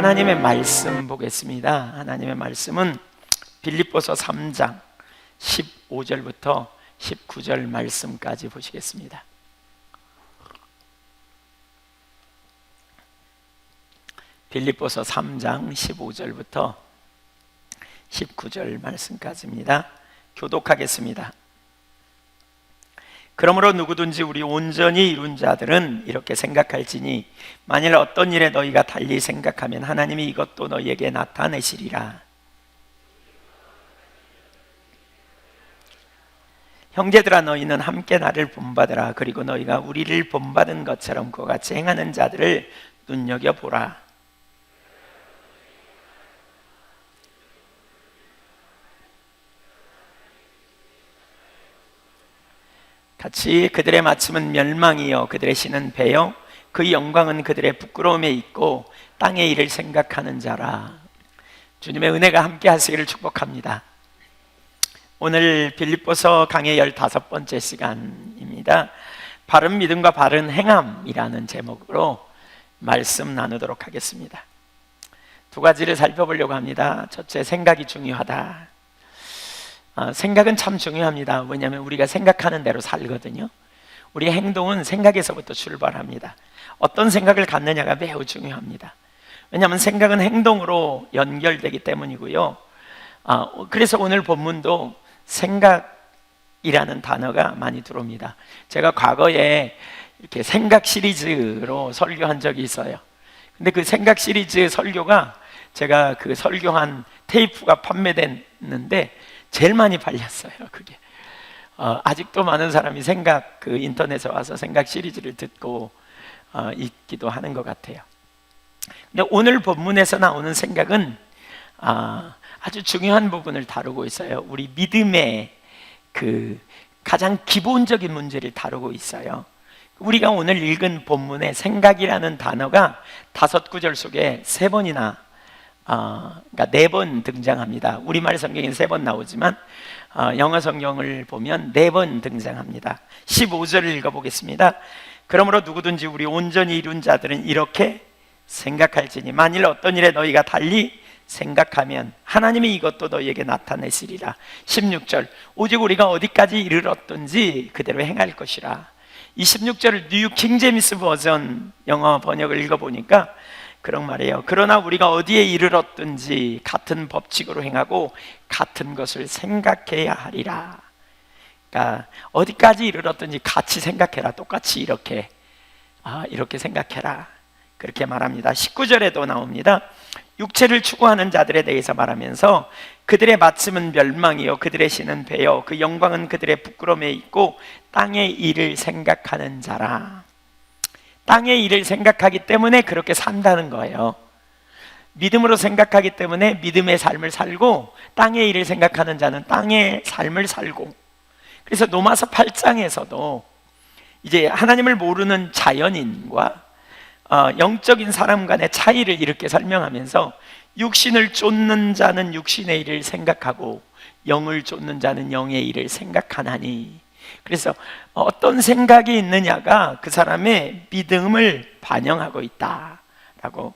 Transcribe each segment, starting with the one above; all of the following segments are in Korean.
하나님의 말씀 보겠습니다. 하나님의 말씀은 빌립보서 3장 15절부터 19절 말씀까지 보시겠습니다. 빌립보서 3장 15절부터 19절 말씀까지입니다. 교독하겠습니다. 그러므로 누구든지 우리 온전히 이룬 자들은 이렇게 생각할지니 만일 어떤 일에 너희가 달리 생각하면 하나님이 이것도 너희에게 나타내시리라. 형제들아, 너희는 함께 나를 본받으라. 그리고 너희가 우리를 본받은 것처럼 그와 같이 행하는 자들을 눈여겨보라. 같이 그들의 마침은 멸망이요 그들의 신은 배요 그 영광은 그들의 부끄러움에 있고 땅의 일을 생각하는 자라. 주님의 은혜가 함께 하시기를 축복합니다. 오늘 빌립보서 강의 15번째 시간입니다. 바른 믿음과 바른 행함이라는 제목으로 말씀 나누도록 하겠습니다. 두 가지를 살펴보려고 합니다. 첫째, 생각이 중요하다. 생각은 참 중요합니다. 왜냐하면 우리가 생각하는 대로 살거든요. 우리의 행동은 생각에서부터 출발합니다. 어떤 생각을 갖느냐가 매우 중요합니다. 왜냐하면 생각은 행동으로 연결되기 때문이고요. 그래서 오늘 본문도 생각이라는 단어가 많이 들어옵니다. 제가 과거에 이렇게 생각 시리즈로 설교한 적이 있어요. 근데 그 생각 시리즈 설교가 제가 그 설교한 테이프가 판매됐는데 제일 많이 팔렸어요. 그게 아직도 많은 사람이 그 인터넷에 와서 생각 시리즈를 듣고 있기도 하는 것 같아요. 근데 오늘 본문에서 나오는 생각은 아주 중요한 부분을 다루고 있어요. 우리 믿음의 그 가장 기본적인 문제를 다루고 있어요. 우리가 오늘 읽은 본문에 생각이라는 단어가 5구절 속에 3번이나 그러니까 4번 등장합니다. 우리말 성경에는 3번 나오지만 영어 성경을 보면 4번 등장합니다. 15절을 읽어보겠습니다. 그러므로 누구든지 우리 온전히 이룬 자들은 이렇게 생각할지니 만일 어떤 일에 너희가 달리 생각하면 하나님이 이것도 너희에게 나타내시리라. 16절, 오직 우리가 어디까지 이르렀든지 그대로 행할 것이라. 이 16절을 뉴 킹제임스 버전 영어 번역을 읽어보니까 그런 말이에요. 그러나 우리가 어디에 이르렀든지 같은 법칙으로 행하고 같은 것을 생각해야 하리라. 그러니까 어디까지 이르렀든지 같이 생각해라. 똑같이 이렇게 생각해라. 그렇게 말합니다. 19절에도 나옵니다. 육체를 추구하는 자들에 대해서 말하면서 그들의 마침은 멸망이요 그들의 신은 배요 그 영광은 그들의 부끄러움에 있고 땅의 일을 생각하는 자라. 땅의 일을 생각하기 때문에 그렇게 산다는 거예요. 믿음으로 생각하기 때문에 믿음의 삶을 살고 땅의 일을 생각하는 자는 땅의 삶을 살고. 그래서 로마서 8장에서도 이제 하나님을 모르는 자연인과 영적인 사람 간의 차이를 이렇게 설명하면서 육신을 쫓는 자는 육신의 일을 생각하고 영을 쫓는 자는 영의 일을 생각하나니. 그래서 어떤 생각이 있느냐가 그 사람의 믿음을 반영하고 있다라고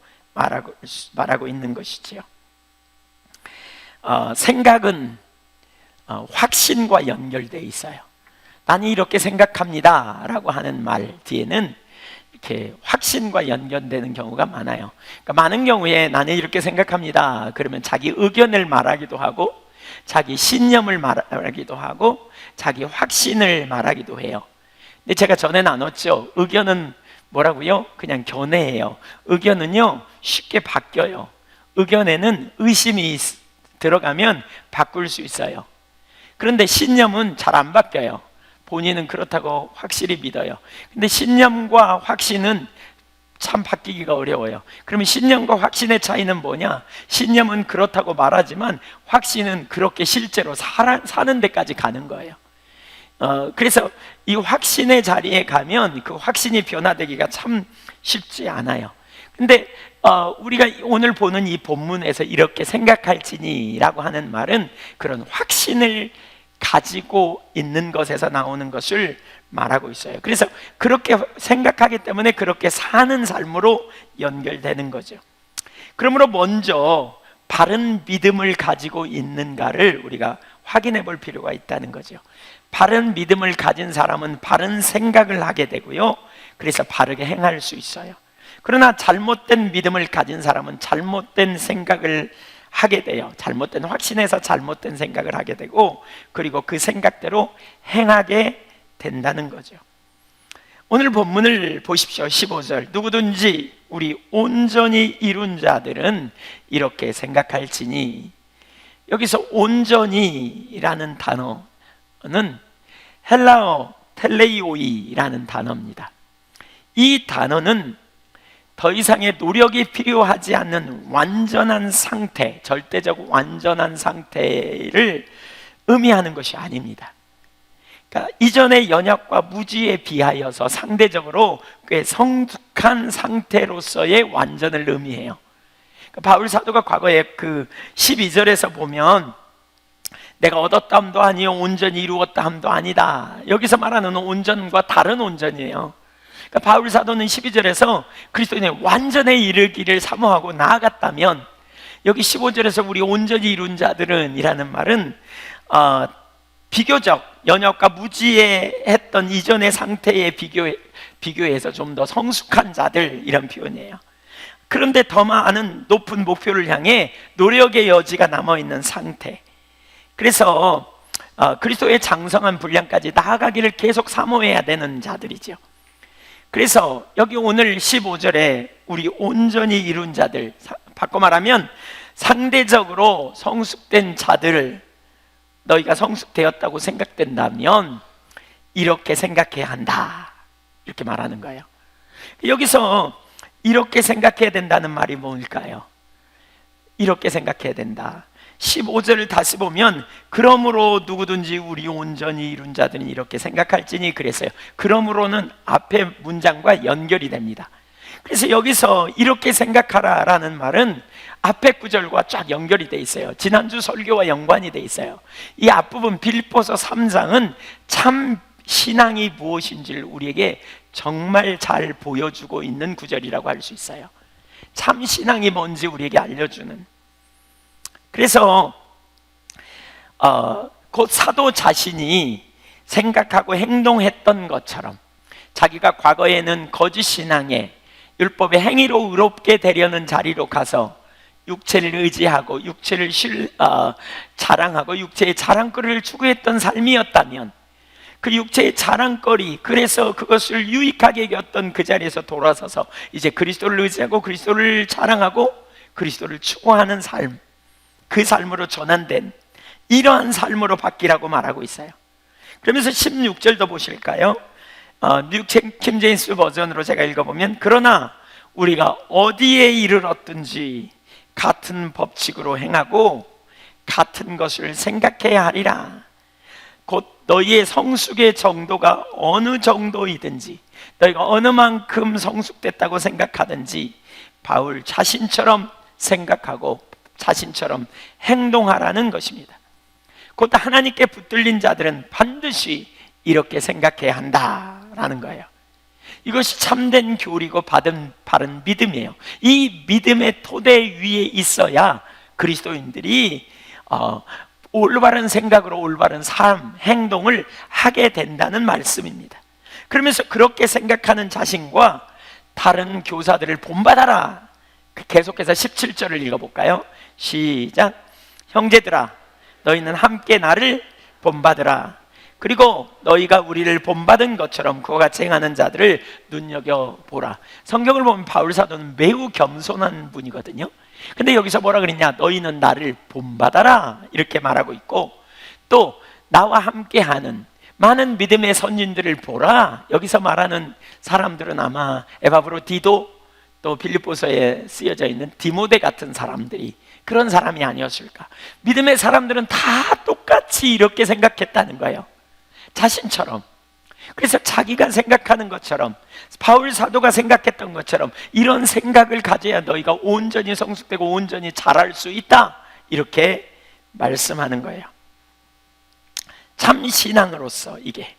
말하고 있는 것이지요. 생각은 확신과 연결되어 있어요. 나는 이렇게 생각합니다 라고 하는 말 뒤에는 이렇게 확신과 연결되는 경우가 많아요. 그러니까 많은 경우에 나는 이렇게 생각합니다 그러면 자기 의견을 말하기도 하고 자기 신념을 말하기도 하고 자기 확신을 말하기도 해요. 근데 제가 전에 나눴죠. 의견은 뭐라고요? 그냥 견해예요. 의견은요 쉽게 바뀌어요. 의견에는 의심이 들어가면 바꿀 수 있어요. 그런데 신념은 잘 안 바뀌어요. 본인은 그렇다고 확실히 믿어요. 근데 신념과 확신은 참 바뀌기가 어려워요. 그러면 신념과 확신의 차이는 뭐냐? 신념은 그렇다고 말하지만 확신은 그렇게 실제로 사는 데까지 가는 거예요. 그래서 이 확신의 자리에 가면 그 확신이 변화되기가 참 쉽지 않아요. 근데 우리가 오늘 보는 이 본문에서 이렇게 생각할지니 라고 하는 말은 그런 확신을 가지고 있는 것에서 나오는 것을 말하고 있어요. 그래서 그렇게 생각하기 때문에 그렇게 사는 삶으로 연결되는 거죠. 그러므로 먼저 바른 믿음을 가지고 있는가를 우리가 확인해 볼 필요가 있다는 거죠. 바른 믿음을 가진 사람은 바른 생각을 하게 되고요, 그래서 바르게 행할 수 있어요. 그러나 잘못된 믿음을 가진 사람은 잘못된 생각을 하게 돼요. 잘못된 확신에서 잘못된 생각을 하게 되고, 그리고 그 생각대로 행하게 된다는 거죠. 오늘 본문을 보십시오. 15절. 누구든지 우리 온전히 이룬 자들은 이렇게 생각할지니. 여기서 온전히라는 단어는 헬라어 텔레이오이라는 단어입니다. 이 단어는 더 이상의 노력이 필요하지 않는 완전한 상태, 절대적 완전한 상태를 의미하는 것이 아닙니다. 그러니까 이전의 연약과 무지에 비하여서 상대적으로 꽤 성숙한 상태로서의 완전을 의미해요. 그러니까 바울 사도가 과거에 그 12절에서 보면 내가 얻었다 함도 아니요 온전히 이루었다 함도 아니다, 여기서 말하는 온전과 다른 온전이에요. 그러니까 바울 사도는 12절에서 그리스도인의 완전에 이르기를 사모하고 나아갔다면, 여기 15절에서 우리 온전히 이룬 자들은 이라는 말은 비교적 연약과 무지에 했던 이전의 상태에 비교해서 좀 더 성숙한 자들, 이런 표현이에요. 그런데 더 많은 높은 목표를 향해 노력의 여지가 남아있는 상태, 그래서 그리스도의 장성한 분량까지 나아가기를 계속 사모해야 되는 자들이죠. 그래서 여기 오늘 15절에 우리 온전히 이룬 자들, 바꿔 말하면 상대적으로 성숙된 자들을 너희가 성숙되었다고 생각된다면 이렇게 생각해야 한다, 이렇게 말하는 거예요. 여기서 이렇게 생각해야 된다는 말이 뭘까요? 이렇게 생각해야 된다. 15절을 다시 보면 그러므로 누구든지 우리 온전히 이룬 자들은 이렇게 생각할지니 그랬어요. 그러므로는 앞에 문장과 연결이 됩니다. 그래서 여기서 이렇게 생각하라라는 말은 앞에 구절과 쫙 연결이 돼 있어요. 지난주 설교와 연관이 돼 있어요. 이 앞부분 빌립보서 3장은 참 신앙이 무엇인지를 우리에게 정말 잘 보여주고 있는 구절이라고 할 수 있어요. 참 신앙이 뭔지 우리에게 알려주는. 그래서 곧 사도 자신이 생각하고 행동했던 것처럼 자기가 과거에는 거짓 신앙에 율법의 행위로 의롭게 되려는 자리로 가서 육체를 의지하고 육체를 자랑하고 육체의 자랑거리를 추구했던 삶이었다면, 그 육체의 자랑거리, 그래서 그것을 유익하게 여겼던 그 자리에서 돌아서서 이제 그리스도를 의지하고 그리스도를 자랑하고 그리스도를 추구하는 삶, 그 삶으로 전환된 이러한 삶으로 바뀌라고 말하고 있어요. 그러면서 16절도 보실까요? 뉴 킹제임스 버전으로 제가 읽어보면 그러나 우리가 어디에 이르렀든지 같은 법칙으로 행하고 같은 것을 생각해야 하리라. 곧 너희의 성숙의 정도가 어느 정도이든지, 너희가 어느 만큼 성숙됐다고 생각하든지 바울 자신처럼 생각하고 자신처럼 행동하라는 것입니다. 곧 하나님께 붙들린 자들은 반드시 이렇게 생각해야 한다라는 거예요. 이것이 참된 교리고 바른 믿음이에요. 이 믿음의 토대 위에 있어야 그리스도인들이 올바른 생각으로 올바른 삶, 행동을 하게 된다는 말씀입니다. 그러면서 그렇게 생각하는 자신과 다른 교사들을 본받아라. 계속해서 17절을 읽어볼까요? 시작. 형제들아, 너희는 함께 나를 본받으라. 그리고 너희가 우리를 본받은 것처럼 그와 같이 행하는 자들을 눈여겨보라. 성경을 보면 바울 사도는 매우 겸손한 분이거든요. 근데 여기서 뭐라 그랬냐? 너희는 나를 본받아라, 이렇게 말하고 있고, 또 나와 함께하는 많은 믿음의 선진들을 보라. 여기서 말하는 사람들은 아마 에바브로디도, 또 빌립보서에 쓰여져 있는 디모데 같은 사람들이 그런 사람이 아니었을까. 믿음의 사람들은 다 똑같이 이렇게 생각했다는 거예요, 자신처럼. 그래서 자기가 생각하는 것처럼, 바울 사도가 생각했던 것처럼 이런 생각을 가져야 너희가 온전히 성숙되고 온전히 자랄 수 있다, 이렇게 말씀하는 거예요. 참 신앙으로서 이게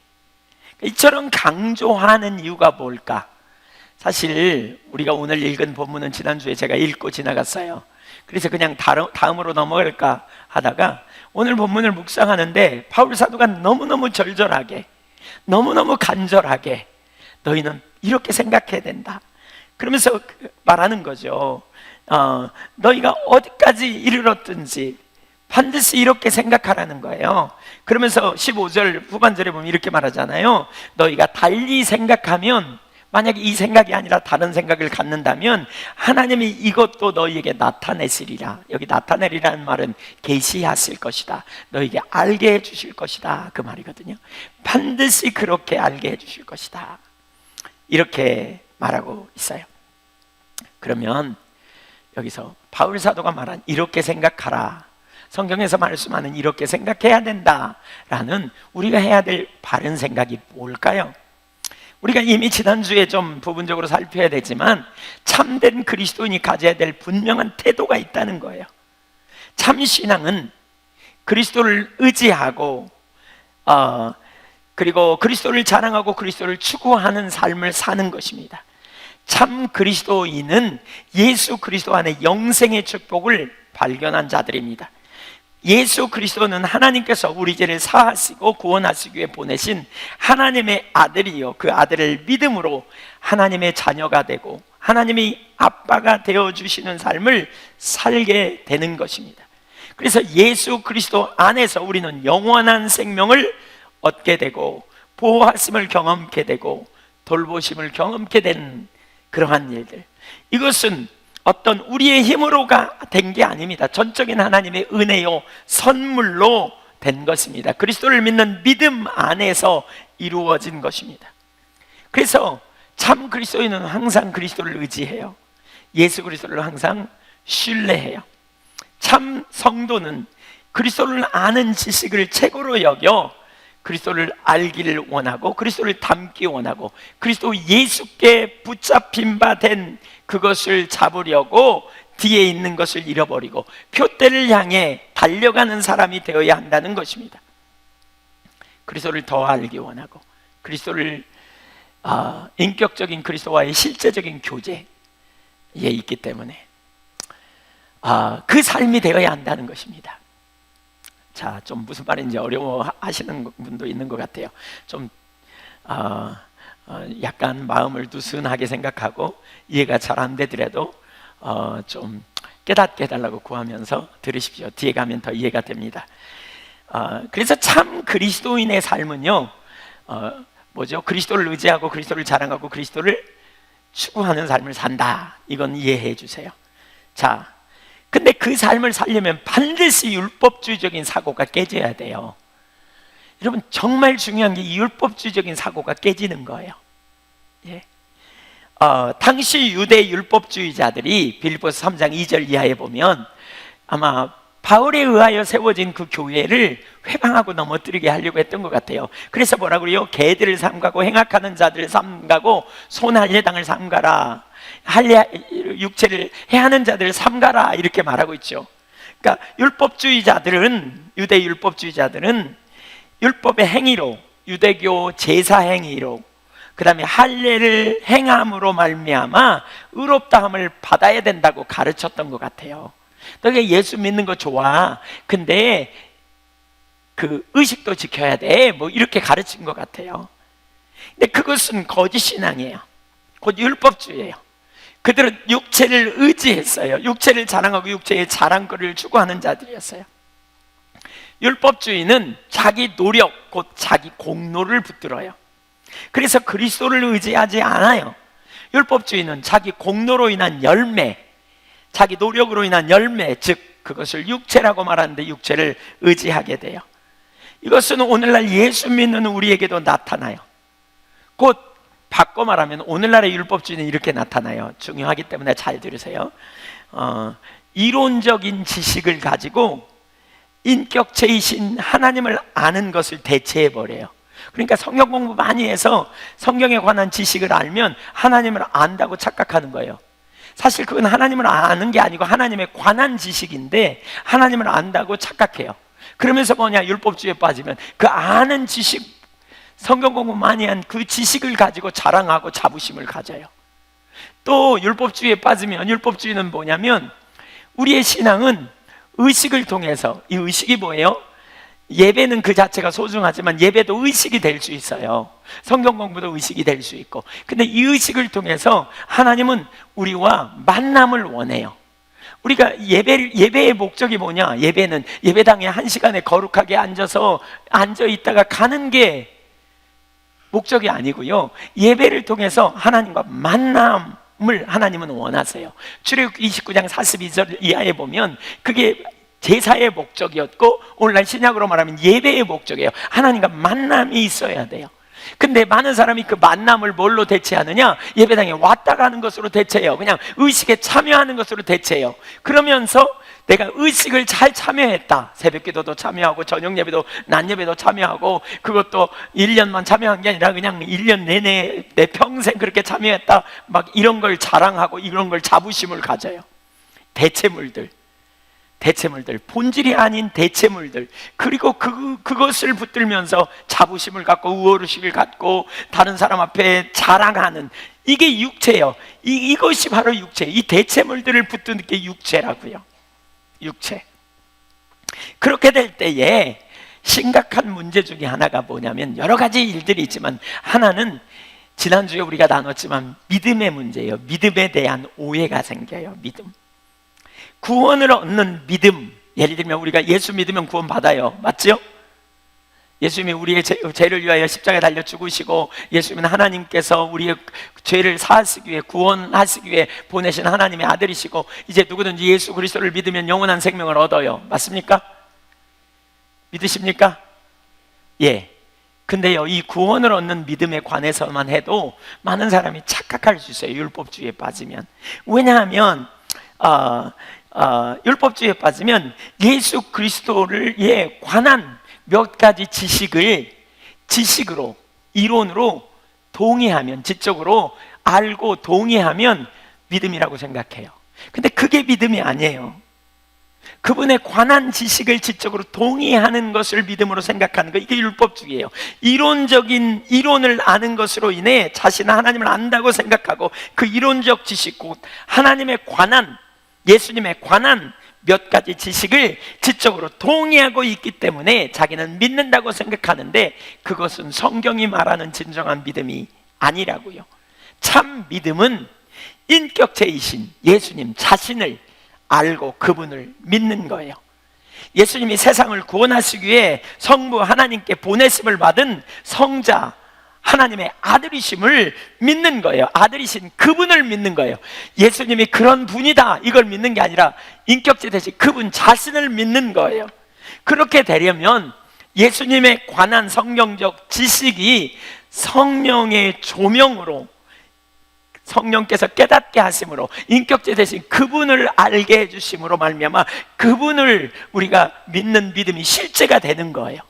이처럼 강조하는 이유가 뭘까? 사실 우리가 오늘 읽은 본문은 지난주에 제가 읽고 지나갔어요. 그래서 그냥 다음으로 넘어갈까 하다가 오늘 본문을 묵상하는데 바울 사도가 너무너무 절절하게, 너무너무 간절하게 너희는 이렇게 생각해야 된다 그러면서 말하는 거죠. 너희가 어디까지 이르렀든지 반드시 이렇게 생각하라는 거예요. 그러면서 15절 후반절에 보면 이렇게 말하잖아요. 너희가 달리 생각하면, 만약에 이 생각이 아니라 다른 생각을 갖는다면 하나님이 이것도 너희에게 나타내시리라. 여기 나타내리라는 말은 계시하실 것이다, 너희에게 알게 해주실 것이다, 그 말이거든요. 반드시 그렇게 알게 해주실 것이다, 이렇게 말하고 있어요. 그러면 여기서 바울 사도가 말한 이렇게 생각하라, 성경에서 말씀하는 이렇게 생각해야 된다라는 우리가 해야 될 바른 생각이 뭘까요? 우리가 이미 지난주에 좀 부분적으로 살펴야 되지만 참된 그리스도인이 가져야 될 분명한 태도가 있다는 거예요. 참 신앙은 그리스도를 의지하고 그리고 그리스도를 자랑하고 그리스도를 추구하는 삶을 사는 것입니다. 참 그리스도인은 예수 그리스도 안에 영생의 축복을 발견한 자들입니다. 예수 그리스도는 하나님께서 우리 죄를 사하시고 구원하시기 위해 보내신 하나님의 아들이요, 그 아들을 믿음으로 하나님의 자녀가 되고 하나님이 아빠가 되어주시는 삶을 살게 되는 것입니다. 그래서 예수 그리스도 안에서 우리는 영원한 생명을 얻게 되고 보호하심을 경험케 되고 돌보심을 경험케 된 그러한 일들, 이것은 어떤 우리의 힘으로가 된 게 아닙니다. 전적인 하나님의 은혜요, 선물로 된 것입니다. 그리스도를 믿는 믿음 안에서 이루어진 것입니다. 그래서 참 그리스도인은 항상 그리스도를 의지해요. 예수 그리스도를 항상 신뢰해요. 참 성도는 그리스도를 아는 지식을 최고로 여겨 그리스도를 알기를 원하고 그리스도를 닮기 원하고 그리스도 예수께 붙잡힌 바 된 그것을 잡으려고 뒤에 있는 것을 잃어버리고 표대를 향해 달려가는 사람이 되어야 한다는 것입니다. 그리스도를 더 알기 원하고 그리스도를 인격적인 그리스도와의 실제적인 교제에 있기 때문에 그 삶이 되어야 한다는 것입니다. 자, 좀 무슨 말인지 어려워하시는 분도 있는 것 같아요. 좀 약간 마음을 느슨하게 생각하고 이해가 잘 안 되더라도 좀 깨닫게 해달라고 구하면서 들으십시오. 뒤에 가면 더 이해가 됩니다. 그래서 참 그리스도인의 삶은요, 뭐죠? 그리스도를 의지하고 그리스도를 자랑하고 그리스도를 추구하는 삶을 산다, 이건 이해해 주세요. 자, 근데 그 삶을 살려면 반드시 율법주의적인 사고가 깨져야 돼요. 여러분, 정말 중요한 게 이 율법주의적인 사고가 깨지는 거예요. 예. 당시 유대 율법주의자들이 빌립보서 3장 2절 이하에 보면 아마 바울에 의하여 세워진 그 교회를 회방하고 넘어뜨리게 하려고 했던 것 같아요. 그래서 뭐라고 그래요? 개들을 삼가고 행악하는 자들을 삼가고 손할례당을 삼가라, 육체를 해하는 자들을 삼가라, 이렇게 말하고 있죠. 그러니까 율법주의자들은, 유대 율법주의자들은 율법의 행위로, 유대교 제사 행위로, 그 다음에 할례를 행함으로 말미암아 의롭다함을 받아야 된다고 가르쳤던 것 같아요. 너희가 예수 믿는 거 좋아, 근데 그 의식도 지켜야 돼, 뭐 이렇게 가르친 것 같아요. 근데 그것은 거짓 신앙이에요. 곧 율법주의예요. 그들은 육체를 의지했어요. 육체를 자랑하고 육체의 자랑거리를 추구하는 자들이었어요. 율법주의는 자기 노력, 곧 자기 공로를 붙들어요. 그래서 그리스도를 의지하지 않아요. 율법주의는 자기 공로로 인한 열매, 자기 노력으로 인한 열매, 즉 그것을 육체라고 말하는데 육체를 의지하게 돼요. 이것은 오늘날 예수 믿는 우리에게도 나타나요. 곧 바꿔 말하면 오늘날의 율법주의는 이렇게 나타나요. 중요하기 때문에 잘 들으세요. 이론적인 지식을 가지고 인격체이신 하나님을 아는 것을 대체해버려요. 그러니까 성경 공부 많이 해서 성경에 관한 지식을 알면 하나님을 안다고 착각하는 거예요. 사실 그건 하나님을 아는 게 아니고 하나님에 관한 지식인데 하나님을 안다고 착각해요. 그러면서 뭐냐, 율법주의에 빠지면 그 아는 지식, 성경 공부 많이 한 그 지식을 가지고 자랑하고 자부심을 가져요. 또 율법주의에 빠지면, 율법주의는 뭐냐면 우리의 신앙은 의식을 통해서, 이 의식이 뭐예요? 예배는 그 자체가 소중하지만 예배도 의식이 될 수 있어요. 성경 공부도 의식이 될 수 있고. 근데 이 의식을 통해서 하나님은 우리와 만남을 원해요. 우리가 예배의 목적이 뭐냐? 예배는 예배당에 1시간에 거룩하게 앉아 있다가 가는 게 목적이 아니고요. 예배를 통해서 하나님과 만남을 하나님은 원하세요. 출애굽기 29장 42절 이하에 보면 그게 제사의 목적이었고, 오늘날 신약으로 말하면 예배의 목적이에요. 하나님과 만남이 있어야 돼요. 근데 많은 사람이 그 만남을 뭘로 대체하느냐? 예배당에 왔다 가는 것으로 대체해요. 그냥 의식에 참여하는 것으로 대체해요. 그러면서 내가 의식을 잘 참여했다, 새벽기도도 참여하고 저녁 예배도 낮 예배도 참여하고, 그것도 1년만 참여한 게 아니라 그냥 1년 내내 내 평생 그렇게 참여했다, 막 이런 걸 자랑하고 이런 걸 자부심을 가져요. 대체물들, 본질이 아닌 대체물들, 그리고 그것을 붙들면서 자부심을 갖고 우월의식을 갖고 다른 사람 앞에 자랑하는, 이게 육체예요. 이것이 바로 육체. 이 대체물들을 붙드는 게 육체라고요. 육체. 그렇게 될 때에 심각한 문제 중에 하나가 뭐냐면, 여러 가지 일들이 있지만 하나는 지난주에 우리가 나눴지만 믿음의 문제예요. 믿음에 대한 오해가 생겨요. 믿음. 구원을 얻는 믿음. 예를 들면 우리가 예수 믿으면 구원 받아요. 맞죠? 예수님이 우리의 죄를 위하여 십자가에 달려 죽으시고, 예수님은 하나님께서 우리의 죄를 사하시기 위해, 구원하시기 위해 보내신 하나님의 아들이시고, 이제 누구든지 예수 그리스도를 믿으면 영원한 생명을 얻어요. 맞습니까? 믿으십니까? 예. 근데요, 이 구원을 얻는 믿음에 관해서만 해도 많은 사람이 착각할 수 있어요. 율법주의에 빠지면. 왜냐하면 율법주의에 빠지면 예수 그리스도에 관한 몇 가지 지식으로, 이론으로 동의하면, 지적으로 알고 동의하면 믿음이라고 생각해요. 근데 그게 믿음이 아니에요. 그분에 관한 지식을 지적으로 동의하는 것을 믿음으로 생각하는 거, 이게 율법주의예요. 이론적인 이론을 아는 것으로 인해 자신은 하나님을 안다고 생각하고, 그 이론적 지식, 곧 하나님에 관한, 예수님에 관한 몇 가지 지식을 지적으로 동의하고 있기 때문에 자기는 믿는다고 생각하는데, 그것은 성경이 말하는 진정한 믿음이 아니라고요. 참 믿음은 인격체이신 예수님 자신을 알고 그분을 믿는 거예요. 예수님이 세상을 구원하시기 위해 성부 하나님께 보내심을 받은 성자, 하나님의 아들이심을 믿는 거예요. 아들이신 그분을 믿는 거예요. 예수님이 그런 분이다, 이걸 믿는 게 아니라 인격체 대신 그분 자신을 믿는 거예요. 그렇게 되려면 예수님에 관한 성경적 지식이 성령의 조명으로, 성령께서 깨닫게 하심으로, 인격체 대신 그분을 알게 해주심으로 말미암아 그분을 우리가 믿는 믿음이 실제가 되는 거예요.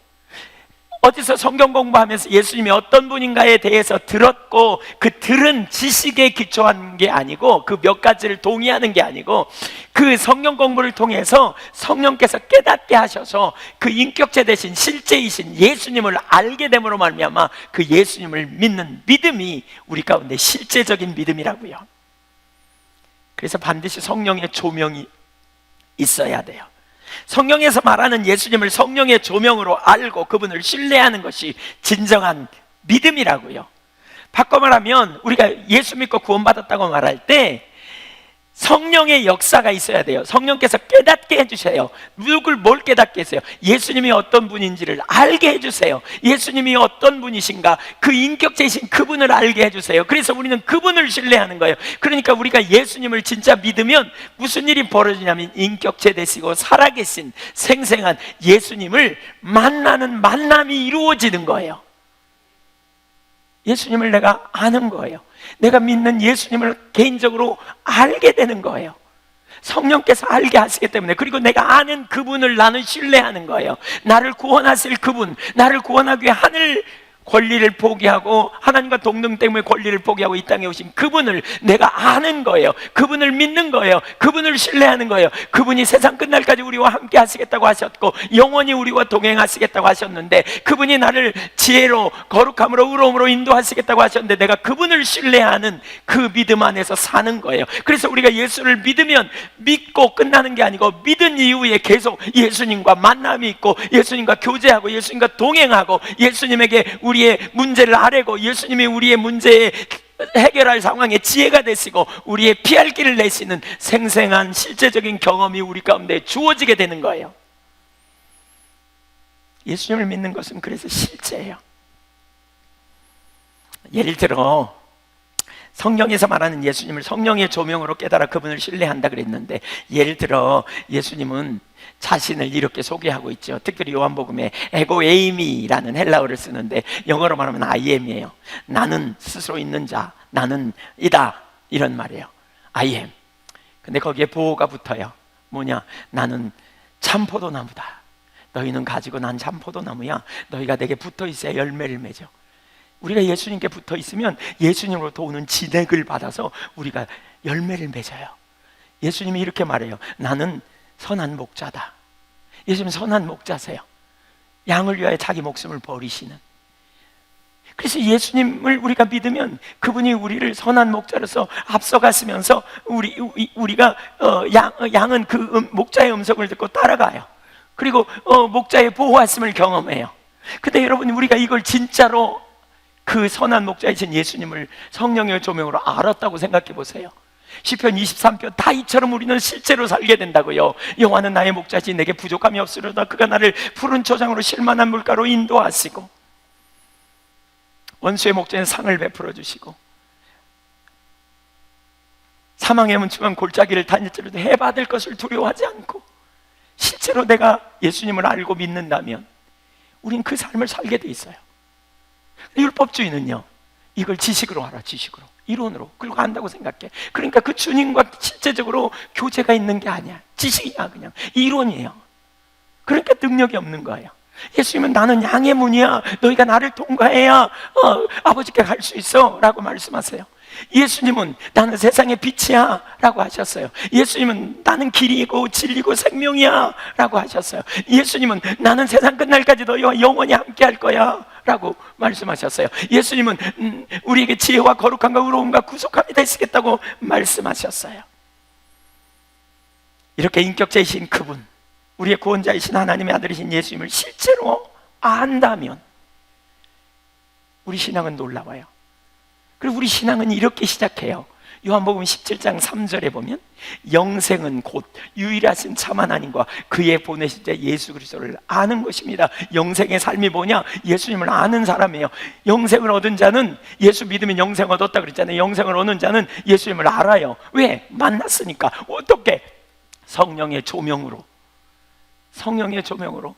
어디서 성경 공부하면서 예수님이 어떤 분인가에 대해서 들었고, 그 들은 지식에 기초한 게 아니고, 그 몇 가지를 동의하는 게 아니고, 그 성경 공부를 통해서 성령께서 깨닫게 하셔서 그 인격체 대신 실제이신 예수님을 알게 됨으로 말미암아 그 예수님을 믿는 믿음이 우리 가운데 실제적인 믿음이라고요. 그래서 반드시 성령의 조명이 있어야 돼요. 성경에서 말하는 예수님을 성령의 조명으로 알고 그분을 신뢰하는 것이 진정한 믿음이라고요. 바꿔 말하면 우리가 예수 믿고 구원받았다고 말할 때 성령의 역사가 있어야 돼요. 성령께서 깨닫게 해주세요. 뭘 깨닫게 해주세요? 예수님이 어떤 분인지를 알게 해주세요. 예수님이 어떤 분이신가, 그 인격체이신 그분을 알게 해주세요. 그래서 우리는 그분을 신뢰하는 거예요. 그러니까 우리가 예수님을 진짜 믿으면 무슨 일이 벌어지냐면, 인격체 되시고 살아계신 생생한 예수님을 만나는 만남이 이루어지는 거예요. 예수님을 내가 아는 거예요. 내가 믿는 예수님을 개인적으로 알게 되는 거예요. 성령께서 알게 하시기 때문에. 그리고 내가 아는 그분을 나는 신뢰하는 거예요. 나를 구원하실 그분, 나를 구원하기 위해 하늘 권리를 포기하고 하나님과 동등 때문에 권리를 포기하고 이 땅에 오신 그분을 내가 아는 거예요. 그분을 믿는 거예요. 그분을 신뢰하는 거예요. 그분이 세상 끝날까지 우리와 함께 하시겠다고 하셨고 영원히 우리와 동행하시겠다고 하셨는데, 그분이 나를 지혜로 거룩함으로 의로움으로 인도하시겠다고 하셨는데, 내가 그분을 신뢰하는 그 믿음 안에서 사는 거예요. 그래서 우리가 예수를 믿으면 믿고 끝나는 게 아니고 믿은 이후에 계속 예수님과 만남이 있고 예수님과 교제하고 예수님과 동행하고 예수님에게 우리의 문제를 아뢰고 예수님이 우리의 문제에 해결할 상황에 지혜가 되시고 우리의 피할 길을 내시는 생생한 실제적인 경험이 우리 가운데 주어지게 되는 거예요. 예수님을 믿는 것은 그래서 실제예요. 예를 들어 성경에서 말하는 예수님을 성령의 조명으로 깨달아 그분을 신뢰한다 그랬는데, 예를 들어 예수님은 자신을 이렇게 소개하고 있죠. 특별히 요한복음에 에고에이미라는 헬라어를 쓰는데 영어로 말하면 I am이에요. 나는 스스로 있는 자, 나는 이다, 이런 말이에요. I am. 근데 거기에 보호가 붙어요. 뭐냐? 나는 참포도나무다. 너희는 가지고 난 참포도나무야. 너희가 내게 붙어 있어야 열매를 맺어. 우리가 예수님께 붙어 있으면 예수님으로부터 오는 진액을 받아서 우리가 열매를 맺어요. 예수님이 이렇게 말해요. 나는 선한 목자다. 예수님 선한 목자세요. 양을 위하여 자기 목숨을 버리시는. 그래서 예수님을 우리가 믿으면 그분이 우리를 선한 목자로서 앞서가시면서 우리가 양은 그 목자의 음성을 듣고 따라가요. 그리고 목자의 보호하심을 경험해요. 근데 여러분, 우리가 이걸 진짜로 그 선한 목자이신 예수님을 성령의 조명으로 알았다고 생각해 보세요. 시편 23편 다윗처럼 우리는 실제로 살게 된다고요. 여호와는 나의 목자시 내게 부족함이 없으려다. 그가 나를 푸른 초장으로 쉴만한 물가로 인도하시고 원수의 목전에 상을 베풀어 주시고 사망의 문중한 골짜기를 다닐지라도 해받을 것을 두려워하지 않고. 실제로 내가 예수님을 알고 믿는다면 우린 그 삶을 살게 돼 있어요. 율법주의는요, 이걸 지식으로 알아. 지식으로, 이론으로. 그리고 안다고 생각해. 그러니까 그 주님과 실제적으로 교제가 있는 게 아니야. 지식이야. 그냥 이론이에요. 그러니까 능력이 없는 거예요. 예수님은 나는 양의 문이야. 너희가 나를 통과해야 아버지께 갈 수 있어 라고 말씀하세요. 예수님은 나는 세상의 빛이야 라고 하셨어요. 예수님은 나는 길이고 진리고 생명이야 라고 하셨어요. 예수님은 나는 세상 끝날까지 너희와 영원히 함께 할 거야 라고 말씀하셨어요. 예수님은 우리에게 지혜와 거룩함과 의로움과 구속함이 되시겠다고 말씀하셨어요. 이렇게 인격자이신 그분, 우리의 구원자이신 하나님의 아들이신 예수님을 실제로 안다면 우리 신앙은 놀라워요. 그리고 우리 신앙은 이렇게 시작해요. 요한복음 17장 3절에 보면 영생은 곧 유일하신 참 하나님과 그의 보내신 자 예수 그리스도를 아는 것입니다. 영생의 삶이 뭐냐? 예수님을 아는 사람이에요. 영생을 얻은 자는, 예수 믿으면 영생 얻었다 그랬잖아요. 영생을 얻는 자는 예수님을 알아요. 왜? 만났으니까. 어떻게? 성령의 조명으로. 성령의 조명으로.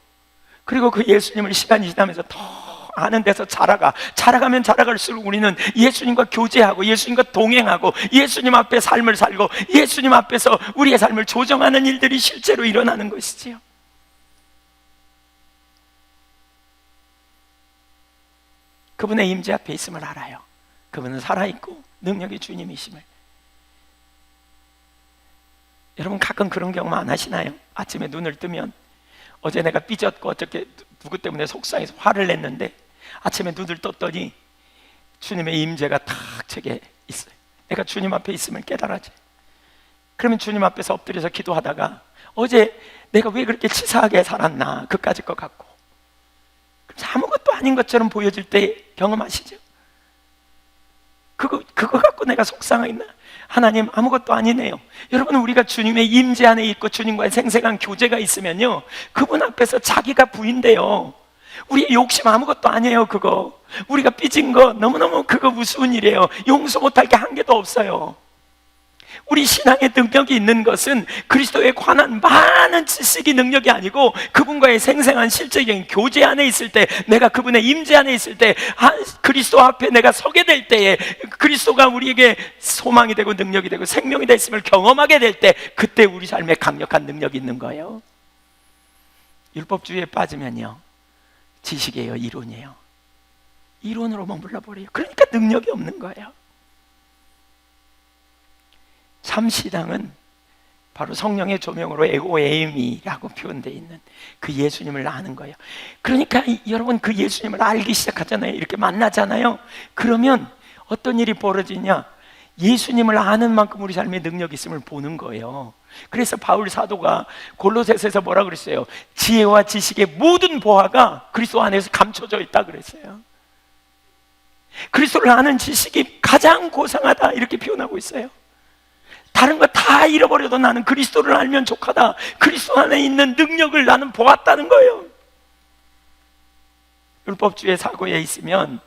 그리고 그 예수님을 시간이 지나면서 더 아는 데서 자라가면 자라갈수록 우리는 예수님과 교제하고 예수님과 동행하고 예수님 앞에 삶을 살고 예수님 앞에서 우리의 삶을 조정하는 일들이 실제로 일어나는 것이지요. 그분의 임재 앞에 있음을 알아요. 그분은 살아있고 능력의 주님이심을. 여러분, 가끔 그런 경험 안 하시나요? 아침에 눈을 뜨면 어제 내가 삐졌고 어떻게 누구 때문에 속상해서 화를 냈는데 아침에 눈을 떴더니 주님의 임재가 탁 제게 있어요. 내가 주님 앞에 있음을 깨달아지. 그러면 주님 앞에서 엎드려서 기도하다가 어제 내가 왜 그렇게 치사하게 살았나, 그까짓 것 같고 아무것도 아닌 것처럼 보여질 때 경험하시죠? 그거 갖고 내가 속상하겠나? 하나님, 아무것도 아니네요. 여러분, 우리가 주님의 임재 안에 있고 주님과의 생생한 교제가 있으면요, 그분 앞에서 자기가 부인돼요. 우리의 욕심 아무것도 아니에요. 그거 우리가 삐진 거 너무너무 그거 우스운 일이에요. 용서 못할 게 한 개도 없어요. 우리 신앙의 능력이 있는 것은 그리스도에 관한 많은 지식이 능력이 아니고 그분과의 생생한 실제적인 교제 안에 있을 때, 내가 그분의 임재 안에 있을 때, 그리스도 앞에 내가 서게 될 때에 그리스도가 우리에게 소망이 되고 능력이 되고 생명이 됐음을 경험하게 될 때, 그때 우리 삶에 강력한 능력이 있는 거예요. 율법주의에 빠지면요, 지식이에요, 이론이에요. 이론으로 머물러 버려요. 그러니까 능력이 없는 거예요. 참 신앙은 바로 성령의 조명으로 에고에이미라고 표현되어 있는 그 예수님을 아는 거예요. 그러니까 여러분, 그 예수님을 알기 시작하잖아요. 이렇게 만나잖아요. 그러면 어떤 일이 벌어지냐? 예수님을 아는 만큼 우리 삶에 능력이 있음을 보는 거예요. 그래서 바울 사도가 골로새서에서 뭐라 그랬어요? 지혜와 지식의 모든 보화가 그리스도 안에서 감춰져 있다 그랬어요. 그리스도를 아는 지식이 가장 고상하다, 이렇게 표현하고 있어요. 다른 거 다 잃어버려도 나는 그리스도를 알면 족하다. 그리스도 안에 있는 능력을 나는 보았다는 거예요. 율법주의 사고에 있으면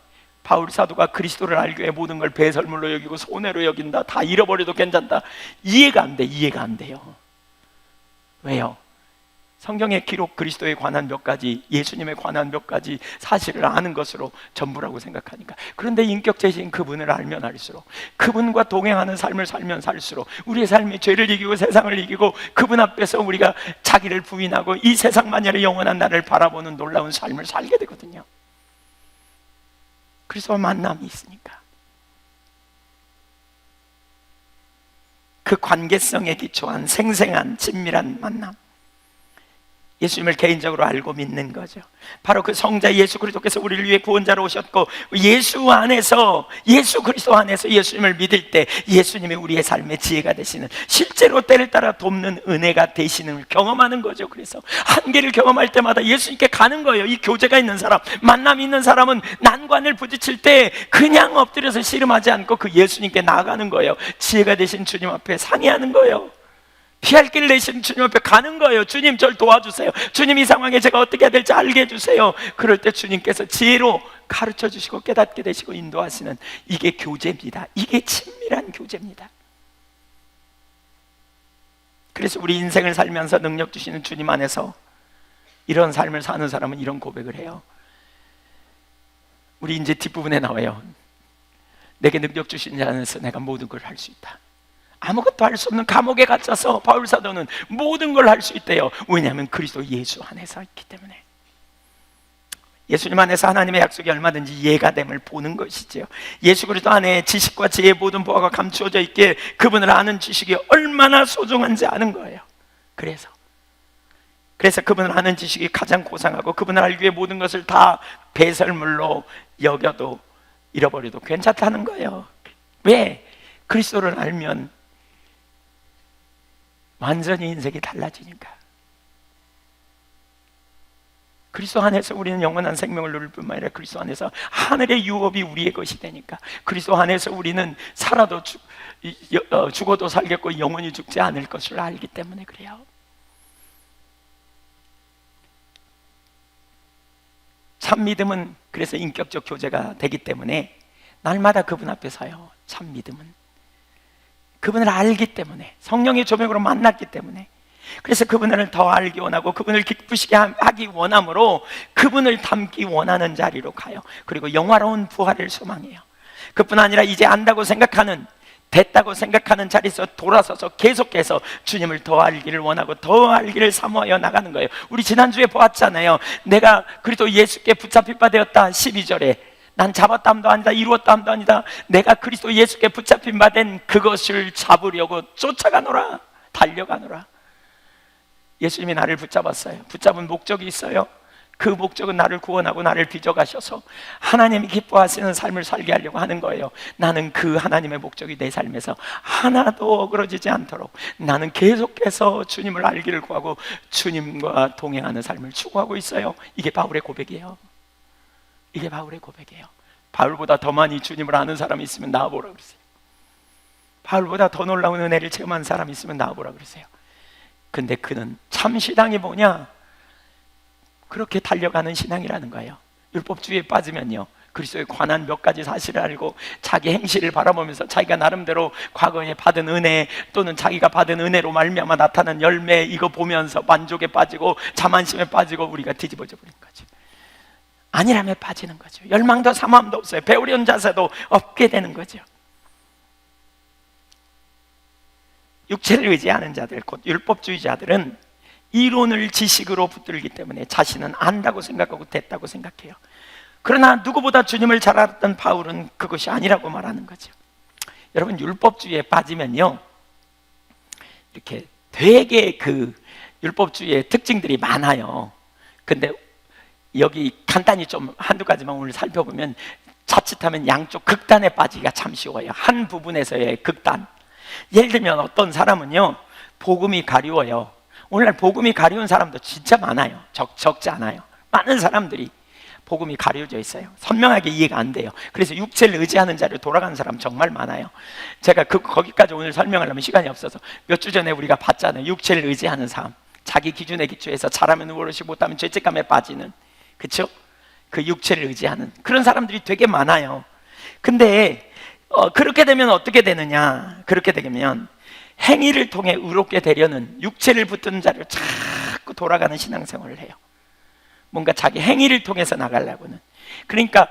바울 사도가 그리스도를 알기 위해 모든 걸 배설물로 여기고 손해로 여긴다, 다 잃어버려도 괜찮다, 이해가 안 돼. 이해가 안 돼요. 왜요? 성경의 기록, 그리스도에 관한 몇 가지, 예수님에 관한 몇 가지 사실을 아는 것으로 전부라고 생각하니까. 그런데 인격체신 그분을 알면 알수록, 그분과 동행하는 삶을 살면 살수록 우리의 삶이 죄를 이기고 세상을 이기고 그분 앞에서 우리가 자기를 부인하고 이 세상 만연의 영원한 나를 바라보는 놀라운 삶을 살게 되거든요. 그리스도와 만남이 있으니까. 그 관계성에 기초한 생생한 친밀한 만남, 예수님을 개인적으로 알고 믿는 거죠. 바로 그 성자 예수 그리스도께서 우리를 위해 구원자로 오셨고, 예수 안에서, 예수 그리스도 안에서 예수님을 믿을 때 예수님이 우리의 삶의 지혜가 되시는, 실제로 때를 따라 돕는 은혜가 되시는 걸 경험하는 거죠. 그래서 한계를 경험할 때마다 예수님께 가는 거예요. 이 교제가 있는 사람, 만남이 있는 사람은 난관을 부딪힐 때 그냥 엎드려서 씨름하지 않고 그 예수님께 나아가는 거예요. 지혜가 되신 주님 앞에 상의하는 거예요. 피할 길 내신 주님 앞에 가는 거예요. 주님, 저를 도와주세요. 주님, 이 상황에 제가 어떻게 해야 될지 알게 해주세요. 그럴 때 주님께서 지혜로 가르쳐 주시고 깨닫게 되시고 인도하시는, 이게 교제입니다. 이게 친밀한 교제입니다. 그래서 우리 인생을 살면서 능력 주시는 주님 안에서 이런 삶을 사는 사람은 이런 고백을 해요. 우리 이제 뒷부분에 나와요. 내게 능력 주신 자 안에서 내가 모든 걸 할 수 있다. 아무것도 할 수 없는 감옥에 갇혀서 바울 사도는 모든 걸 할 수 있대요. 왜냐하면 그리스도 예수 안에서 있기 때문에. 예수님 안에서 하나님의 약속이 얼마든지 이해가 됨을 보는 것이지요. 예수 그리스도 안에 지식과 지혜의 모든 보화가 감추어져 있기에 그분을 아는 지식이 얼마나 소중한지 아는 거예요. 그래서 그분을 아는 지식이 가장 고상하고, 그분을 알기 위해 모든 것을 다 배설물로 여겨도 잃어버려도 괜찮다는 거예요. 왜? 그리스도를 알면 완전히 인생이 달라지니까. 그리스도 안에서 우리는 영원한 생명을 누릴 뿐만 아니라 그리스도 안에서 하늘의 유업이 우리의 것이 되니까, 그리스도 안에서 우리는 살아도 죽어도 살겠고 영원히 죽지 않을 것을 알기 때문에 그래요. 참 믿음은 그래서 인격적 교제가 되기 때문에 날마다 그분 앞에 서요. 참 믿음은 그분을 알기 때문에, 성령의 조명으로 만났기 때문에, 그래서 그분을 더 알기 원하고 그분을 기쁘시게 하기 원함으로 그분을 닮기 원하는 자리로 가요. 그리고 영화로운 부활을 소망해요. 그뿐 아니라 이제 안다고 생각하는, 됐다고 생각하는 자리에서 돌아서서 계속해서 주님을 더 알기를 원하고 더 알기를 사모하여 나가는 거예요. 우리 지난주에 보았잖아요. 내가 그리스도 예수께 붙잡힌 바 되었다. 12절에 난 잡았다함도 아니다, 이루었다함도 아니다. 내가 그리스도 예수께 붙잡힌 바 된 그것을 잡으려고 쫓아가노라, 달려가노라. 예수님이 나를 붙잡았어요. 붙잡은 목적이 있어요. 그 목적은 나를 구원하고 나를 빚어가셔서 하나님이 기뻐하시는 삶을 살게 하려고 하는 거예요. 나는 그 하나님의 목적이 내 삶에서 하나도 어그러지지 않도록 나는 계속해서 주님을 알기를 구하고 주님과 동행하는 삶을 추구하고 있어요. 이게 바울의 고백이에요. 이게 바울의 고백이에요. 바울보다 더 많이 주님을 아는 사람이 있으면 나와보라 그러세요. 바울보다 더 놀라운 은혜를 체험한 사람이 있으면 나와보라 그러세요. 근데 그는 참 신앙이 뭐냐? 그렇게 달려가는 신앙이라는 거예요. 율법주의에 빠지면요, 그리스도에 관한 몇 가지 사실을 알고 자기 행실을 바라보면서 자기가 나름대로 과거에 받은 은혜, 또는 자기가 받은 은혜로 말미암아 나타난 열매, 이거 보면서 만족에 빠지고 자만심에 빠지고 우리가 뒤집어져 버린 거죠. 안일함에 빠지는 거죠. 열망도 사모함도 없어요. 배우려는 자세도 없게 되는 거죠. 육체를 의지하는 자들, 곧 율법주의자들은 이론을 지식으로 붙들기 때문에 자신은 안다고 생각하고 됐다고 생각해요. 그러나 누구보다 주님을 잘 알았던 바울은 그것이 아니라고 말하는 거죠. 여러분, 율법주의에 빠지면요, 이렇게 되게 그 율법주의의 특징들이 많아요. 근데 여기 간단히 좀 한두 가지만 오늘 살펴보면, 자칫하면 양쪽 극단에 빠지기가 참 쉬워요. 한 부분에서의 극단. 예를 들면 어떤 사람은요, 복음이 가리워요. 오늘날 복음이 가리운 사람도 진짜 많아요. 적지 않아요. 많은 사람들이 복음이 가려져 있어요. 선명하게 이해가 안 돼요. 그래서 육체를 의지하는 자로 돌아가는 사람 정말 많아요. 제가 거기까지 오늘 설명하려면 시간이 없어서, 몇 주 전에 우리가 봤잖아요. 육체를 의지하는 삶, 자기 기준에 기초해서 잘하면 의로시 못하면 죄책감에 빠지는, 그렇죠? 그 육체를 의지하는 그런 사람들이 되게 많아요. 근데 그렇게 되면 어떻게 되느냐? 그렇게 되면 행위를 통해 의롭게 되려는, 육체를 붙드는 자로 자꾸 돌아가는 신앙생활을 해요. 뭔가 자기 행위를 통해서 나가려고는. 그러니까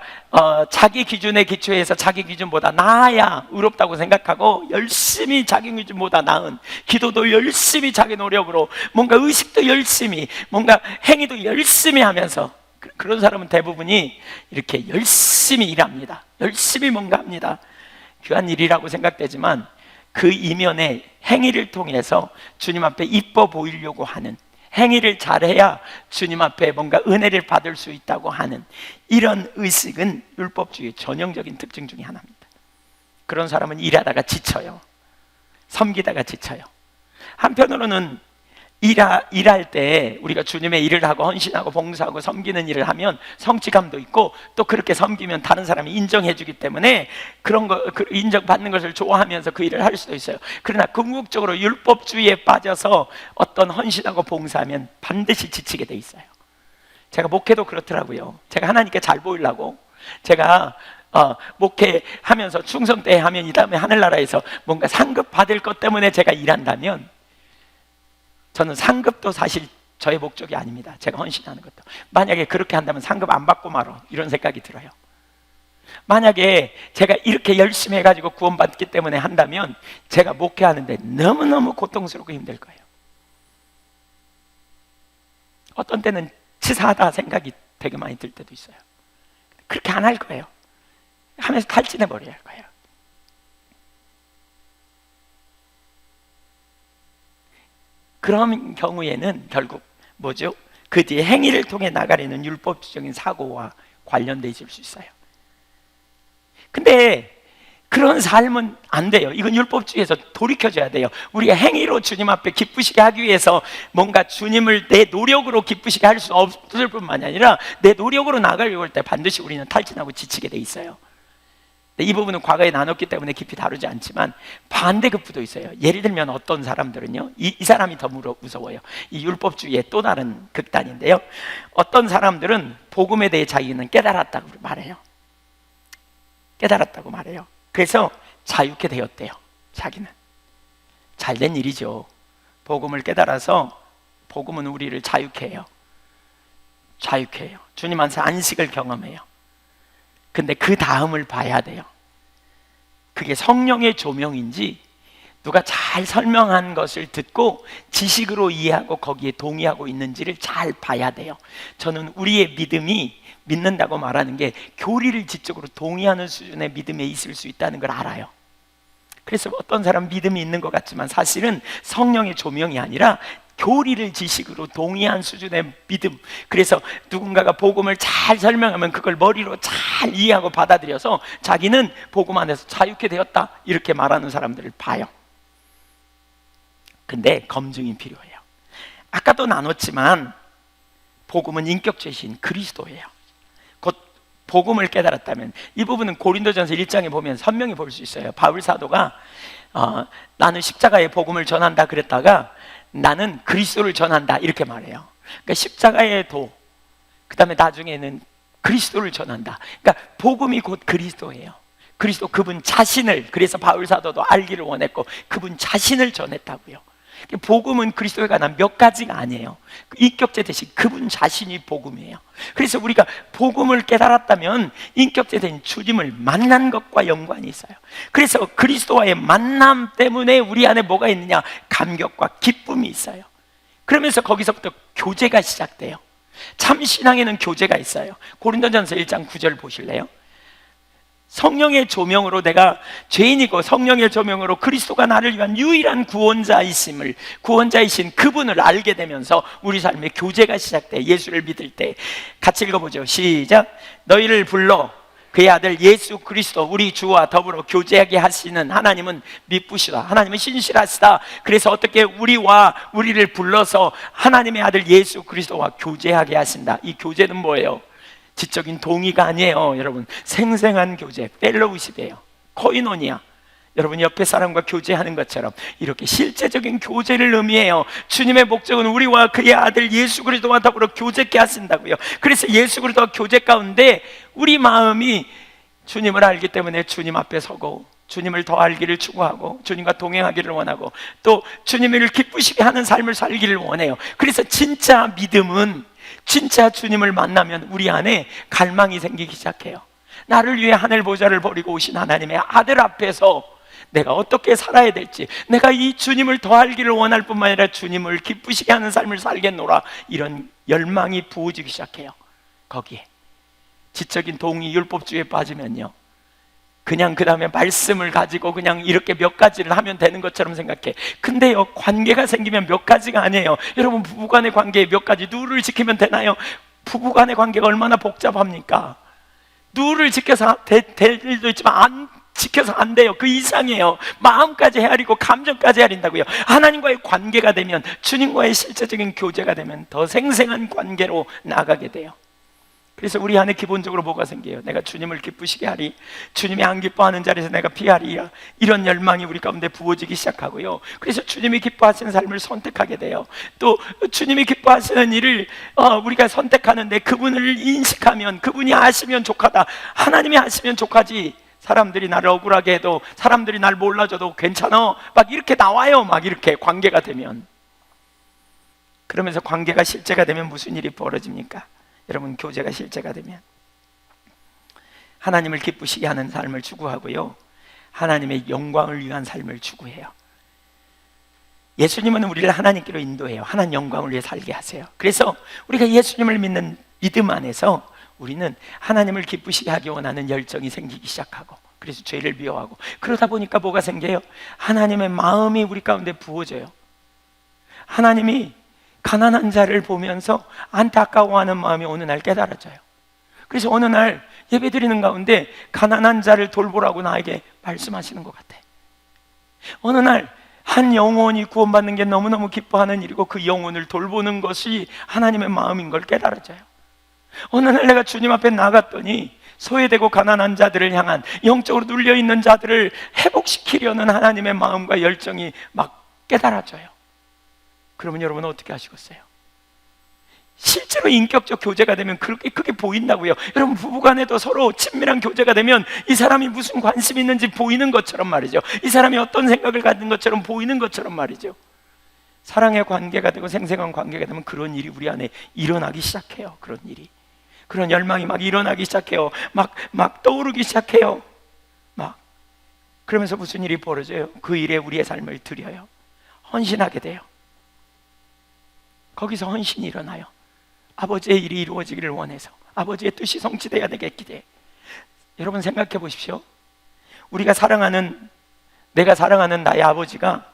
자기 기준에 기초해서 자기 기준보다 나아야 의롭다고 생각하고, 열심히 자기 기준보다 나은 기도도 열심히 자기 노력으로, 뭔가 의식도 열심히, 뭔가 행위도 열심히 하면서, 그런 사람은 대부분이 이렇게 열심히 일합니다. 열심히 뭔가 합니다. 귀한 일이라고 생각되지만 그 이면에 행위를 통해서 주님 앞에 이뻐 보이려고 하는, 행위를 잘해야 주님 앞에 뭔가 은혜를 받을 수 있다고 하는 이런 의식은 율법주의의 전형적인 특징 중에 하나입니다. 그런 사람은 일하다가 지쳐요. 섬기다가 지쳐요. 한편으로는 일할 때 우리가 주님의 일을 하고 헌신하고 봉사하고 섬기는 일을 하면 성취감도 있고, 또 그렇게 섬기면 다른 사람이 인정해 주기 때문에 그런 거, 인정받는 것을 좋아하면서 그 일을 할 수도 있어요. 그러나 궁극적으로 율법주의에 빠져서 어떤 헌신하고 봉사하면 반드시 지치게 돼 있어요. 제가 목회도 그렇더라고요. 제가 하나님께 잘 보이려고, 제가 목회하면서 충성대 하면 이 다음에 하늘나라에서 뭔가 상급 받을 것 때문에 제가 일한다면, 저는 상급도 사실 저의 목적이 아닙니다. 제가 헌신하는 것도. 만약에 그렇게 한다면 상급 안 받고 말어, 이런 생각이 들어요. 만약에 제가 이렇게 열심히 해가지고 구원받기 때문에 한다면 제가 목회하는데 너무너무 고통스럽고 힘들 거예요. 어떤 때는 치사하다 생각이 되게 많이 들 때도 있어요. 그렇게 안 할 거예요. 하면서 탈진해버려야 할 거예요. 그런 경우에는 결국 뭐죠? 그 뒤에 행위를 통해 나가려는 율법적인 사고와 관련돼 있을 수 있어요. 근데 그런 삶은 안 돼요. 이건 율법주의에서 돌이켜줘야 돼요. 우리가 행위로 주님 앞에 기쁘시게 하기 위해서 뭔가 주님을 내 노력으로 기쁘시게 할 수 없을 뿐만 아니라 내 노력으로 나가려고 할 때 반드시 우리는 탈진하고 지치게 돼 있어요. 이 부분은 과거에 나눴기 때문에 깊이 다루지 않지만 반대급부도 있어요. 예를 들면 어떤 사람들은요, 이 사람이 더 무서워요. 이 율법주의의 또 다른 극단인데요, 어떤 사람들은 복음에 대해 자기는 깨달았다고 말해요. 깨달았다고 말해요. 그래서 자유케 되었대요. 자기는 잘된 일이죠. 복음을 깨달아서, 복음은 우리를 자유케 해요. 자유케 해요. 주님 안에서 안식을 경험해요. 근데 그 다음을 봐야 돼요. 그게 성령의 조명인지 누가 잘 설명한 것을 듣고 지식으로 이해하고 거기에 동의하고 있는지를 잘 봐야 돼요. 저는 우리의 믿음이, 믿는다고 말하는 게 교리를 지적으로 동의하는 수준의 믿음에 있을 수 있다는 걸 알아요. 그래서 어떤 사람 믿음이 있는 것 같지만 사실은 성령의 조명이 아니라 교리를 지식으로 동의한 수준의 믿음. 그래서 누군가가 복음을 잘 설명하면 그걸 머리로 잘 이해하고 받아들여서 자기는 복음 안에서 자유케 되었다, 이렇게 말하는 사람들을 봐요. 근데 검증이 필요해요. 아까도 나눴지만 복음은 인격체신 그리스도예요. 곧 복음을 깨달았다면, 이 부분은 고린도전서 1장에 보면 선명히 볼 수 있어요. 바울 사도가 나는 십자가의 복음을 전한다 그랬다가 나는 그리스도를 전한다 이렇게 말해요. 그러니까 십자가의 도, 그 다음에 나중에는 그리스도를 전한다. 그러니까 복음이 곧 그리스도예요. 그리스도, 그분 자신을, 그래서 바울 사도도 알기를 원했고 그분 자신을 전했다고요. 복음은 그리스도에 관한 몇 가지가 아니에요. 인격체 대신 그분 자신이 복음이에요. 그래서 우리가 복음을 깨달았다면 인격체 대신 주님을 만난 것과 연관이 있어요. 그래서 그리스도와의 만남 때문에 우리 안에 뭐가 있느냐? 감격과 기쁨이 있어요. 그러면서 거기서부터 교제가 시작돼요. 참 신앙에는 교제가 있어요. 고린도전서 1장 9절 보실래요? 성령의 조명으로 내가 죄인이고 성령의 조명으로 그리스도가 나를 위한 유일한 구원자이신 그분을 알게 되면서 우리 삶에 교제가 시작돼. 예수를 믿을 때 같이 읽어보죠. 시작. 너희를 불러 그의 아들 예수 그리스도 우리 주와 더불어 교제하게 하시는 하나님은 미쁘시다. 하나님은 신실하시다. 그래서 어떻게 우리를 불러서 하나님의 아들 예수 그리스도와 교제하게 하신다. 이 교제는 뭐예요? 지적인 동의가 아니에요. 여러분, 생생한 교제, 펠로우십이에요. 코이노니아. 여러분 옆에 사람과 교제하는 것처럼 이렇게 실제적인 교제를 의미해요. 주님의 목적은 우리와 그의 아들 예수 그리스도와 더불어 교제케 하신다고요. 그래서 예수 그리스도와 교제 가운데 우리 마음이 주님을 알기 때문에 주님 앞에 서고 주님을 더 알기를 추구하고 주님과 동행하기를 원하고 또 주님을 기쁘시게 하는 삶을 살기를 원해요. 그래서 진짜 믿음은 진짜 주님을 만나면 우리 안에 갈망이 생기기 시작해요. 나를 위해 하늘 보좌를 버리고 오신 하나님의 아들 앞에서 내가 어떻게 살아야 될지, 내가 이 주님을 더 알기를 원할 뿐만 아니라 주님을 기쁘시게 하는 삶을 살겠노라, 이런 열망이 부어지기 시작해요. 거기에 지적인 동의 율법주의에 빠지면요, 그냥 그 다음에 말씀을 가지고 그냥 이렇게 몇 가지를 하면 되는 것처럼 생각해. 근데요, 관계가 생기면 몇 가지가 아니에요. 여러분, 부부간의 관계에 몇 가지 누를 지키면 되나요? 부부간의 관계가 얼마나 복잡합니까? 누를 지켜서 될 일도 있지만 안 지켜서 안 돼요. 그 이상이에요. 마음까지 헤아리고 감정까지 헤아린다고요. 하나님과의 관계가 되면, 주님과의 실제적인 교제가 되면 더 생생한 관계로 나가게 돼요. 그래서 우리 안에 기본적으로 뭐가 생겨요? 내가 주님을 기쁘시게 하리, 주님이 안 기뻐하는 자리에서 내가 피하리라, 이런 열망이 우리 가운데 부어지기 시작하고요. 그래서 주님이 기뻐하시는 삶을 선택하게 돼요. 또 주님이 기뻐하시는 일을 우리가 선택하는데 그분을 인식하면, 그분이 아시면 족하다, 하나님이 아시면 족하지, 사람들이 나를 억울하게 해도, 사람들이 날 몰라줘도 괜찮아, 막 이렇게 나와요. 막 이렇게 관계가 되면. 그러면서 관계가 실제가 되면 무슨 일이 벌어집니까? 여러분, 교제가 실제가 되면 하나님을 기쁘시게 하는 삶을 추구하고요, 하나님의 영광을 위한 삶을 추구해요. 예수님은 우리를 하나님께로 인도해요. 하나님 영광을 위해 살게 하세요. 그래서 우리가 예수님을 믿는 믿음 안에서 우리는 하나님을 기쁘시게 하기 원하는 열정이 생기기 시작하고, 그래서 죄를 미워하고, 그러다 보니까 뭐가 생겨요? 하나님의 마음이 우리 가운데 부어져요. 하나님이 가난한 자를 보면서 안타까워하는 마음이 어느 날 깨달아져요. 그래서 어느 날 예배드리는 가운데 가난한 자를 돌보라고 나에게 말씀하시는 것 같아. 어느 날 한 영혼이 구원받는 게 너무너무 기뻐하는 일이고 그 영혼을 돌보는 것이 하나님의 마음인 걸 깨달아져요. 어느 날 내가 주님 앞에 나갔더니 소외되고 가난한 자들을 향한, 영적으로 눌려있는 자들을 회복시키려는 하나님의 마음과 열정이 막 깨달아져요. 그러면 여러분은 어떻게 하시겠어요? 실제로 인격적 교제가 되면 그게 보인다고요. 여러분, 부부간에도 서로 친밀한 교제가 되면 이 사람이 무슨 관심이 있는지 보이는 것처럼 말이죠. 이 사람이 어떤 생각을 가진 것처럼 보이는 것처럼 말이죠. 사랑의 관계가 되고 생생한 관계가 되면 그런 일이 우리 안에 일어나기 시작해요. 그런 일이, 그런 열망이 막 일어나기 시작해요. 막 떠오르기 시작해요. 그러면서 무슨 일이 벌어져요? 그 일에 우리의 삶을 드려요. 헌신하게 돼요. 거기서 헌신이 일어나요. 아버지의 일이 이루어지기를 원해서, 아버지의 뜻이 성취되어야 되겠기 때문에. 여러분, 생각해 보십시오. 내가 사랑하는 나의 아버지가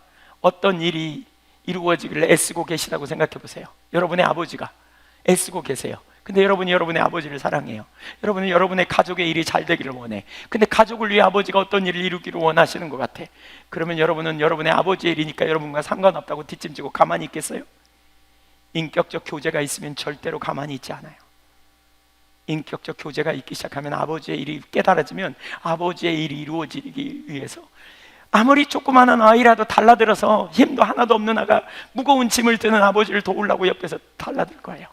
어떤 일이 이루어지기를 애쓰고 계시다고 생각해 보세요. 여러분의 아버지가 애쓰고 계세요. 근데 여러분이 여러분의 아버지를 사랑해요. 여러분은 여러분의 가족의 일이 잘 되기를 원해. 근데 가족을 위해 아버지가 어떤 일을 이루기를 원하시는 것 같아. 그러면 여러분은 여러분의 아버지의 일이니까 여러분과 상관없다고 뒷짐지고 가만히 있겠어요? 인격적 교제가 있으면 절대로 가만히 있지 않아요. 인격적 교제가 있기 시작하면, 아버지의 일이 깨달아지면 아버지의 일이 이루어지기 위해서 아무리 조그마한 아이라도 달라들어서 힘도 하나도 없는 아가 무거운 짐을 드는 아버지를 도우려고 옆에서 달라들 거예요.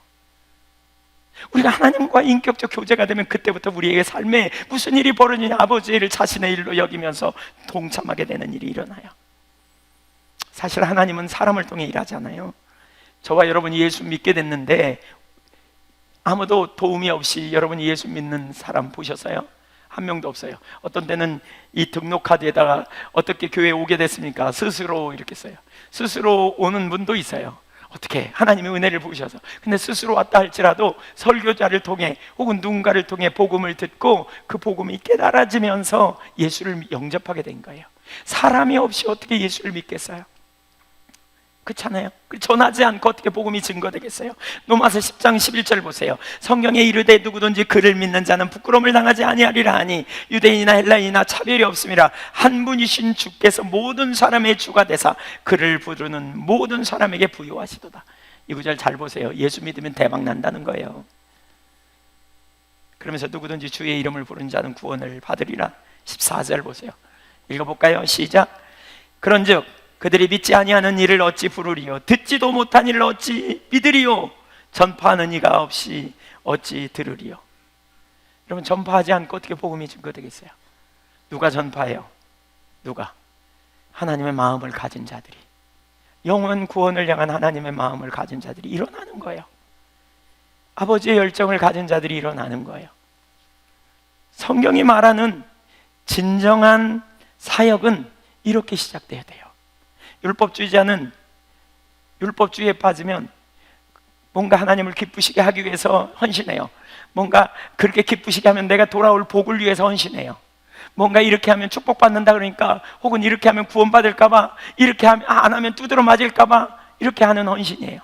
우리가 하나님과 인격적 교제가 되면 그때부터 우리에게 삶에 무슨 일이 벌어지냐, 아버지의 일을 자신의 일로 여기면서 동참하게 되는 일이 일어나요. 사실 하나님은 사람을 통해 일하잖아요. 저와 여러분이 예수 믿게 됐는데 아무도 도움이 없이 여러분이 예수 믿는 사람 보셨어요? 한 명도 없어요. 어떤 때는 이 등록카드에다가 어떻게 교회에 오게 됐습니까? 스스로 이렇게 써요. 스스로 오는 분도 있어요. 어떻게 하나님의 은혜를 부으셔서, 근데 스스로 왔다 할지라도 설교자를 통해 혹은 누군가를 통해 복음을 듣고 그 복음이 깨달아지면서 예수를 영접하게 된 거예요. 사람이 없이 어떻게 예수를 믿겠어요? 그렇잖아요. 전하지 않고 어떻게 복음이 증거되겠어요? 로마서 10장 11절 보세요. 성경에 이르되 누구든지 그를 믿는 자는 부끄러움을 당하지 아니하리라 하니 유대인이나 헬라인이나 차별이 없음이라 한 분이신 주께서 모든 사람의 주가 되사 그를 부르는 모든 사람에게 부요하시도다. 이 구절 잘 보세요. 예수 믿으면 대박 난다는 거예요. 그러면서 누구든지 주의 이름을 부른 자는 구원을 받으리라. 14절 보세요. 읽어볼까요? 시작. 그런즉 그들이 믿지 아니하는 이를 어찌 부르리요? 듣지도 못한 이를 어찌 믿으리요? 전파하는 이가 없이 어찌 들으리요? 여러분, 전파하지 않고 어떻게 복음이 증거되겠어요? 누가 전파해요? 누가? 하나님의 마음을 가진 자들이, 영원 구원을 향한 하나님의 마음을 가진 자들이 일어나는 거예요. 아버지의 열정을 가진 자들이 일어나는 거예요. 성경이 말하는 진정한 사역은 이렇게 시작돼야 돼요. 율법주의자는 율법주의에 빠지면 뭔가 하나님을 기쁘시게 하기 위해서 헌신해요. 뭔가 그렇게 기쁘시게 하면 내가 돌아올 복을 위해서 헌신해요. 뭔가 이렇게 하면 축복받는다 그러니까, 혹은 이렇게 하면 구원받을까 봐, 이렇게 하면 안 하면 두드러 맞을까 봐 이렇게 하는 헌신이에요.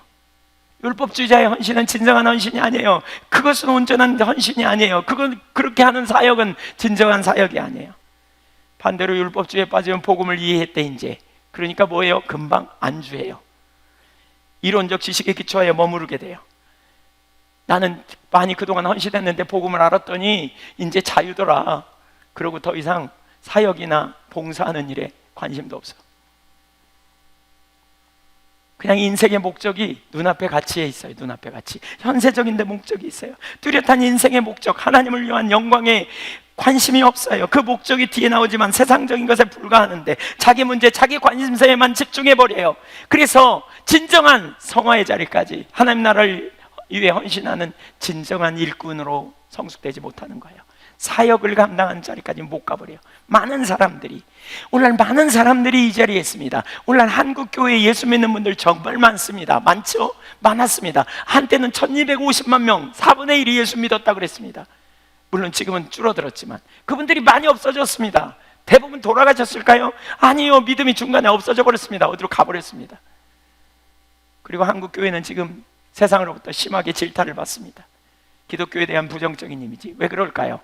율법주의자의 헌신은 진정한 헌신이 아니에요. 그것은 온전한 헌신이 아니에요. 그렇게 하는 사역은 진정한 사역이 아니에요. 반대로 율법주의에 빠지면 복음을 이해했대 이제. 그러니까 뭐예요? 금방 안주해요. 이론적 지식에 기초하여 머무르게 돼요. 나는 많이 그동안 헌신했는데 복음을 알았더니 이제 자유더라. 그러고 더 이상 사역이나 봉사하는 일에 관심도 없어. 그냥 인생의 목적이 눈앞에 가치에 있어요. 눈앞에 가치, 현세적인데 목적이 있어요. 뚜렷한 인생의 목적, 하나님을 위한 영광에 관심이 없어요. 그 목적이 뒤에 나오지만 세상적인 것에 불과하는데 자기 문제, 자기 관심사에만 집중해버려요. 그래서 진정한 성화의 자리까지, 하나님 나라를 위해 헌신하는 진정한 일꾼으로 성숙되지 못하는 거예요. 사역을 감당하는 자리까지 못 가버려요. 많은 사람들이, 오늘날 많은 사람들이 이 자리에 있습니다. 오늘날 한국교회에 예수 믿는 분들 정말 많습니다. 많죠? 많았습니다. 한때는 1250만 명, 4분의 1이 예수 믿었다고 그랬습니다. 물론 지금은 줄어들었지만 그분들이 많이 없어졌습니다. 대부분 돌아가셨을까요? 아니요. 믿음이 중간에 없어져 버렸습니다. 어디로 가버렸습니다. 그리고 한국교회는 지금 세상으로부터 심하게 질타를 받습니다. 기독교에 대한 부정적인 이미지. 왜 그럴까요?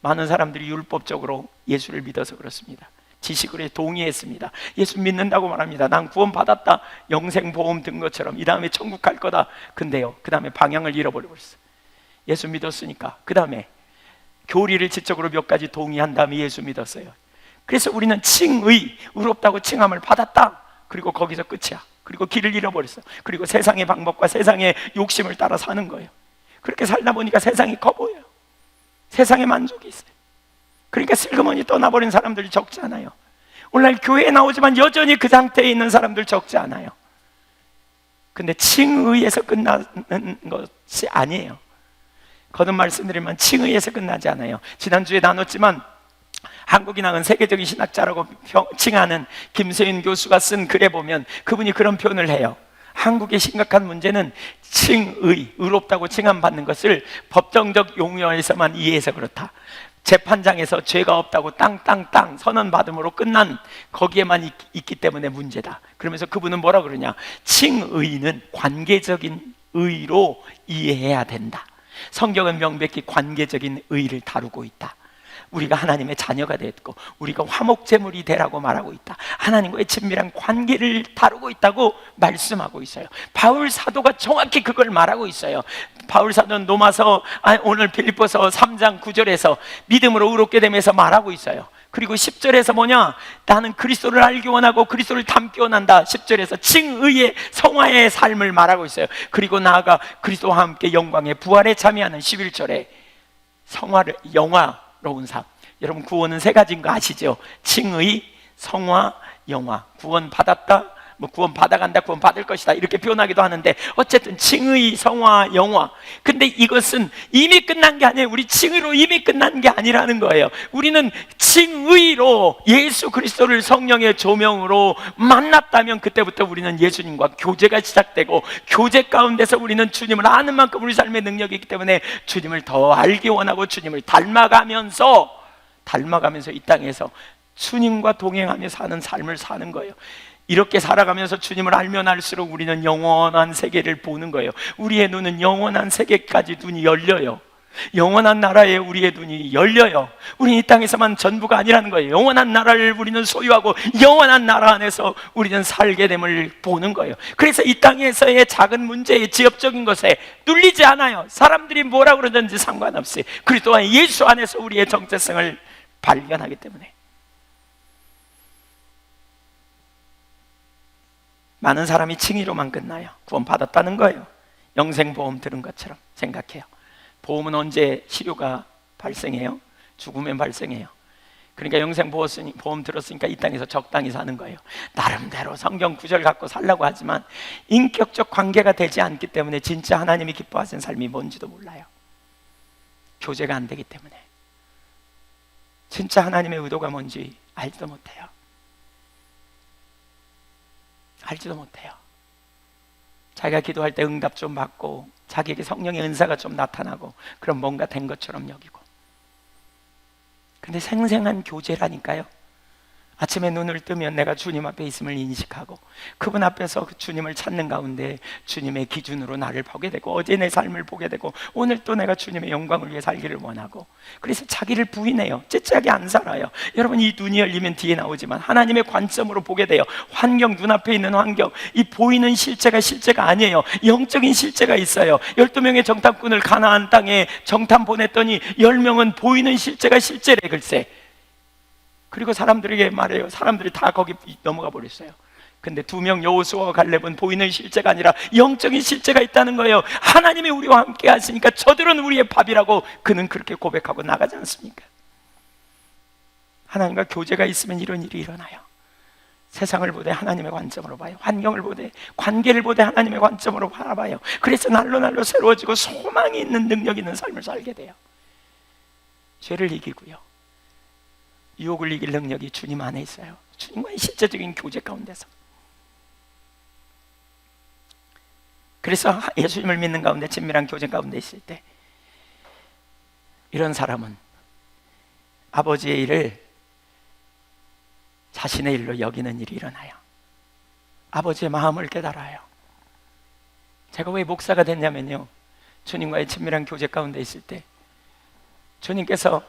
많은 사람들이 율법적으로 예수를 믿어서 그렇습니다. 지식으로 동의했습니다. 예수 믿는다고 말합니다. 난 구원 받았다, 영생보험 든 것처럼. 이 다음에 천국 갈 거다. 근데요, 그 다음에 방향을 잃어버려버렸어요. 예수 믿었으니까 그 다음에 교리를 지적으로 몇 가지 동의한 다음에 예수 믿었어요. 그래서 우리는 칭의, 의롭다고 칭함을 받았다. 그리고 거기서 끝이야. 그리고 길을 잃어버렸어. 그리고 세상의 방법과 세상의 욕심을 따라 사는 거예요. 그렇게 살다 보니까 세상이 커 보여요. 세상에 만족이 있어요. 그러니까 슬그머니 떠나버린 사람들이 적지 않아요. 오늘날 교회에 나오지만 여전히 그 상태에 있는 사람들 적지 않아요. 근데 칭의에서 끝나는 것이 아니에요. 거듭 말씀드리면 칭의에서 끝나지 않아요. 지난주에 나눴지만 한국이 낳은 세계적인 신학자라고 칭하는 김세윤 교수가 쓴 글에 보면 그분이 그런 표현을 해요. 한국의 심각한 문제는 칭의, 의롭다고 칭함받는 것을 법정적 용어에서만 이해해서 그렇다. 재판장에서 죄가 없다고 땅땅땅 선언받음으로 끝난 거기에만 있기 때문에 문제다. 그러면서 그분은 뭐라 그러냐, 칭의는 관계적인 의로 이해해야 된다. 성경은 명백히 관계적인 의를 다루고 있다. 우리가 하나님의 자녀가 됐고 우리가 화목제물이 되라고 말하고 있다. 하나님과의 친밀한 관계를 다루고 있다고 말씀하고 있어요. 바울 사도가 정확히 그걸 말하고 있어요. 바울 사도는 로마서, 오늘 필립보서 3장 9절에서 믿음으로 의롭게 되면서 말하고 있어요. 그리고 10절에서 뭐냐, 나는 그리스도를 알기 원하고 그리스도를 닮기 원한다. 10절에서 칭의의 성화의 삶을 말하고 있어요. 그리고 나아가 그리스도와 함께 영광의 부활에 참여하는 11절에 성화를, 영화로운 삶. 여러분, 구원은 세 가지인 거 아시죠? 칭의, 성화, 영화. 구원 받았다, 뭐 구원 받아간다, 구원 받을 것이다 이렇게 표현하기도 하는데, 어쨌든 칭의, 성화, 영화. 근데 이것은 이미 끝난 게 아니에요. 우리 칭의로 이미 끝난 게 아니라는 거예요. 우리는 칭의로 예수 그리스도를 성령의 조명으로 만났다면 그때부터 우리는 예수님과 교제가 시작되고, 교제 가운데서 우리는 주님을 아는 만큼 우리 삶의 능력이 있기 때문에 주님을 더 알기 원하고 주님을 닮아가면서 이 땅에서 주님과 동행하며 사는 삶을 사는 거예요. 이렇게 살아가면서 주님을 알면 알수록 우리는 영원한 세계를 보는 거예요. 우리의 눈은 영원한 세계까지 눈이 열려요. 영원한 나라에 우리의 눈이 열려요. 우리는 이 땅에서만 전부가 아니라는 거예요. 영원한 나라를 우리는 소유하고 영원한 나라 안에서 우리는 살게 됨을 보는 거예요. 그래서 이 땅에서의 작은 문제의 지엽적인 것에 눌리지 않아요. 사람들이 뭐라 그러든지 상관없이 그리스도 안에, 예수 안에서 우리의 정체성을 발견하기 때문에. 많은 사람이 칭의로만 끝나요. 구원 받았다는 거예요. 영생보험 들은 것처럼 생각해요. 보험은 언제 치료가 발생해요? 죽으면 발생해요. 그러니까 영생보험 들었으니까 이 땅에서 적당히 사는 거예요. 나름대로 성경 구절 갖고 살라고 하지만 인격적 관계가 되지 않기 때문에 진짜 하나님이 기뻐하시는 삶이 뭔지도 몰라요. 교제가 안 되기 때문에. 진짜 하나님의 의도가 뭔지 알지도 못해요. 알지도 못해요. 자기가 기도할 때 응답 좀 받고 자기에게 성령의 은사가 좀 나타나고 그럼 뭔가 된 것처럼 여기고. 근데 생생한 교제라니까요. 아침에 눈을 뜨면 내가 주님 앞에 있음을 인식하고 그분 앞에서 그 주님을 찾는 가운데 주님의 기준으로 나를 보게 되고 어제 내 삶을 보게 되고 오늘 또 내가 주님의 영광을 위해 살기를 원하고, 그래서 자기를 부인해요. 째째하게 안 살아요. 여러분, 이 눈이 열리면 뒤에 나오지만 하나님의 관점으로 보게 돼요. 환경, 눈앞에 있는 환경, 이 보이는 실제가 실제가 아니에요. 영적인 실제가 있어요. 12명의 정탐꾼을 가나안 땅에 정탐 보냈더니 10명은 보이는 실제가 실제래. 글쎄. 그리고 사람들에게 말해요. 사람들이 다 거기 넘어가 버렸어요. 근데 2명 여호수아와 갈렙은 보이는 실제가 아니라 영적인 실제가 있다는 거예요. 하나님이 우리와 함께 하시니까 저들은 우리의 밥이라고 그는 그렇게 고백하고 나가지 않습니까? 하나님과 교제가 있으면 이런 일이 일어나요. 세상을 보되 하나님의 관점으로 봐요. 환경을 보되, 관계를 보되 하나님의 관점으로 바라봐요. 그래서 날로 새로워지고 소망이 있는, 능력 있는 삶을 살게 돼요. 죄를 이기고요, 유혹을 이길 능력이 주님 안에 있어요. 주님과의 실제적인 교제 가운데서. 그래서 예수님을 믿는 가운데, 친밀한 교제 가운데 있을 때 이런 사람은 아버지의 일을 자신의 일로 여기는 일이 일어나요. 아버지의 마음을 깨달아요. 제가 왜 목사가 됐냐면요, 주님과의 친밀한 교제 가운데 있을 때 주님께서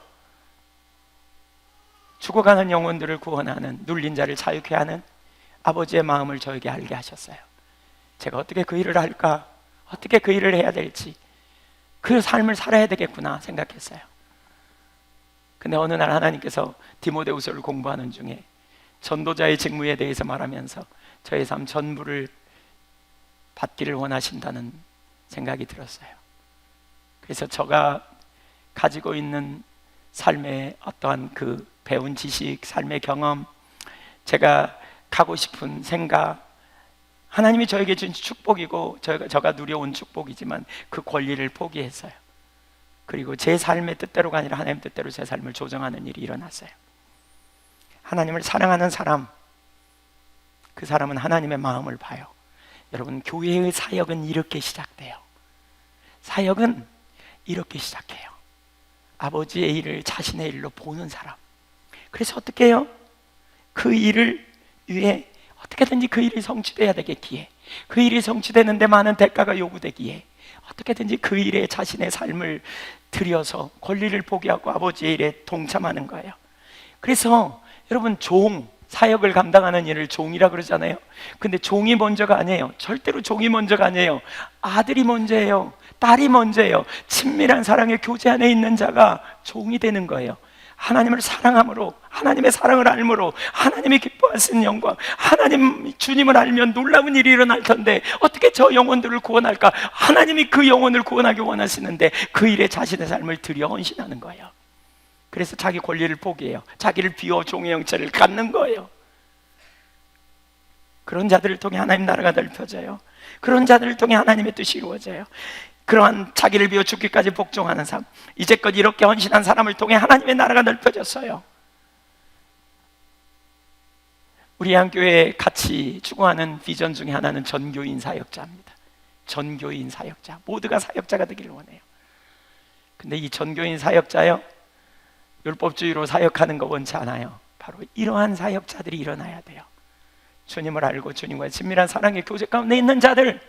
죽어가는 영혼들을 구원하는, 눌린 자를 자유케 하는 아버지의 마음을 저에게 알게 하셨어요. 제가 어떻게 그 일을 할까, 어떻게 그 일을 해야 될지, 그 삶을 살아야 되겠구나 생각했어요. 근데 어느 날 하나님께서 디모데후서를 공부하는 중에 전도자의 직무에 대해서 말하면서 저의 삶 전부를 받기를 원하신다는 생각이 들었어요. 그래서 제가 가지고 있는 삶의 어떠한 그 배운 지식, 삶의 경험, 제가 가고 싶은 생각, 하나님이 저에게 준 축복이고 제가 누려온 축복이지만 그 권리를 포기했어요. 그리고 제 삶의 뜻대로가 아니라 하나님 뜻대로 제 삶을 조정하는 일이 일어났어요. 하나님을 사랑하는 사람, 그 사람은 하나님의 마음을 봐요. 여러분, 교회의 사역은 이렇게 시작돼요. 사역은 이렇게 시작해요. 아버지의 일을 자신의 일로 보는 사람. 그래서 어떻게 해요? 그 일을 위해 어떻게든지 그 일이 성취돼야 되겠기에, 그 일이 성취되는데 많은 대가가 요구되기에 어떻게든지 그 일에 자신의 삶을 들여서 권리를 포기하고 아버지의 일에 동참하는 거예요. 그래서 여러분, 사역을 감당하는 일을 종이라 그러잖아요. 근데 종이 먼저가 아니에요. 절대로 종이 먼저가 아니에요. 아들이 먼저예요. 딸이 먼저예요. 친밀한 사랑의 교제 안에 있는 자가 종이 되는 거예요. 하나님을 사랑함으로, 하나님의 사랑을 알므로, 하나님이 기뻐하시는 영광, 하나님 주님을 알면 놀라운 일이 일어날 텐데 어떻게 저 영혼들을 구원할까? 하나님이 그 영혼을 구원하기 원하시는데 그 일에 자신의 삶을 들여 헌신하는 거예요. 그래서 자기 권리를 포기해요. 자기를 비워 종의 형체를 갖는 거예요. 그런 자들을 통해 하나님 나라가 넓혀져요. 그런 자들을 통해 하나님의 뜻이 이루어져요. 그러한 자기를 비워 죽기까지 복종하는 삶, 이제껏 이렇게 헌신한 사람을 통해 하나님의 나라가 넓혀졌어요. 우리 한교회에 같이 추구하는 비전 중에 하나는 전교인 사역자입니다. 전교인 사역자, 모두가 사역자가 되기를 원해요. 근데 이 전교인 사역자요, 율법주의로 사역하는 거 원치 않아요. 바로 이러한 사역자들이 일어나야 돼요. 주님을 알고 주님과의 친밀한 사랑의 교제 가운데 있는 자들,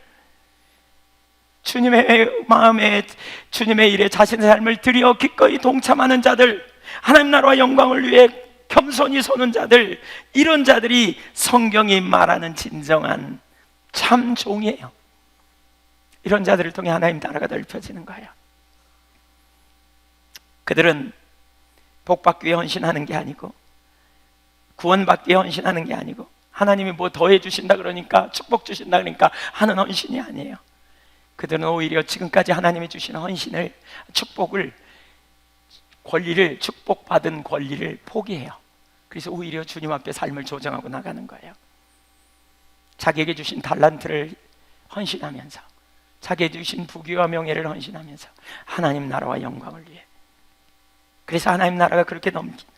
주님의 마음에, 주님의 일에 자신의 삶을 들여 기꺼이 동참하는 자들, 하나님 나라와 영광을 위해 겸손히 서는 자들, 이런 자들이 성경이 말하는 진정한 참 종이에요. 이런 자들을 통해 하나님 나라가 넓혀지는 거예요. 그들은 복받기 위해 헌신하는 게 아니고, 구원받기 위해 헌신하는 게 아니고, 하나님이 뭐 더해 주신다 그러니까, 축복 주신다 그러니까 하는 헌신이 아니에요. 그들은 오히려 지금까지 하나님이 주신 헌신을, 축복을, 권리를, 축복받은 권리를 포기해요. 그래서 오히려 주님 앞에 삶을 조정하고 나가는 거예요. 자기에게 주신 달란트를 헌신하면서, 자기에게 주신 부귀와 명예를 헌신하면서 하나님 나라와 영광을 위해. 그래서 하나님 나라가 그렇게 넘기는,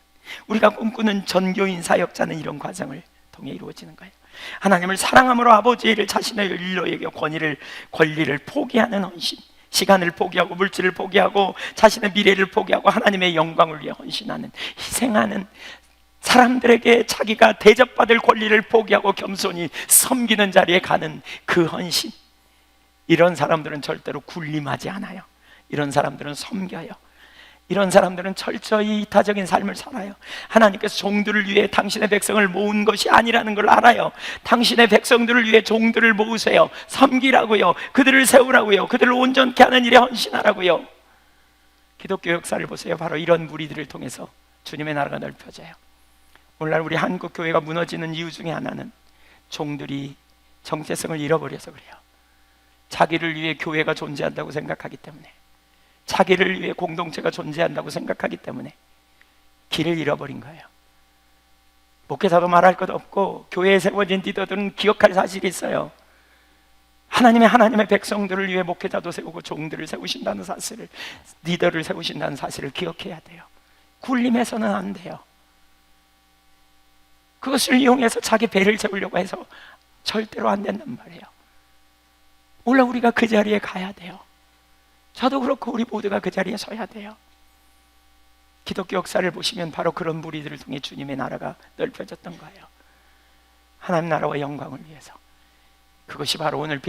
우리가 꿈꾸는 전교인 사역자는 이런 과정을 통해 이루어지는 거예요. 하나님을 사랑함으로 아버지의 일을 자신의 일로 여겨 권리를 포기하는 헌신, 시간을 포기하고 물질을 포기하고 자신의 미래를 포기하고 하나님의 영광을 위해 헌신하는, 희생하는, 사람들에게 자기가 대접받을 권리를 포기하고 겸손히 섬기는 자리에 가는 그 헌신, 이런 사람들은 절대로 군림하지 않아요. 이런 사람들은 섬겨요. 이런 사람들은 철저히 이타적인 삶을 살아요. 하나님께서 종들을 위해 당신의 백성을 모은 것이 아니라는 걸 알아요. 당신의 백성들을 위해 종들을 모으세요. 섬기라고요. 그들을 세우라고요. 그들을 온전케 하는 일에 헌신하라고요. 기독교 역사를 보세요. 바로 이런 무리들을 통해서 주님의 나라가 넓혀져요. 오늘날 우리 한국 교회가 무너지는 이유 중에 하나는 종들이 정체성을 잃어버려서 그래요. 자기를 위해 교회가 존재한다고 생각하기 때문에, 자기를 위해 공동체가 존재한다고 생각하기 때문에 길을 잃어버린 거예요. 목회자도 말할 것 없고 교회에 세워진 리더들은 기억할 사실이 있어요. 하나님의 백성들을 위해 목회자도 세우고 종들을 세우신다는 사실을, 리더를 세우신다는 사실을 기억해야 돼요. 굴림해서는 안 돼요. 그것을 이용해서 자기 배를 채우려고 해서 절대로 안 된단 말이에요. 오늘 우리가 그 자리에 가야 돼요. 저도 그렇고 우리 모두가 그 자리에 서야 돼요. 기독교 역사를 보시면 바로 그런 무리들을 통해 주님의 나라가 넓혀졌던 거예요. 하나님 나라와 영광을 위해서. 그것이 바로 오늘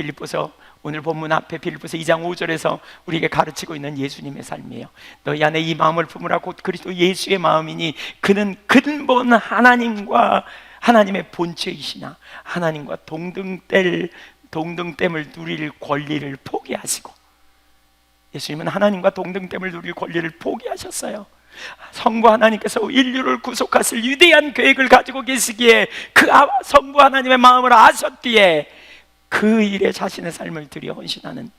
오늘 본문 앞에 빌립보서 2장 5절에서 우리에게 가르치고 있는 예수님의 삶이에요. 너희 안에 이 마음을 품으라 곧 그리스도 예수의 마음이니 그는 근본 하나님과 하나님의 본체이시나 하나님과 동등됨을 누릴 권리를 포기하시고, 예수님은 하나님과 동등됨을 누릴 권리를 포기하셨어요. 성부 하나님께서 인류를 구속하실 위대한 계획을 가지고 계시기에 그 성부 하나님의 마음을 아셨기에 그 일에 자신의 삶을 들여 헌신하는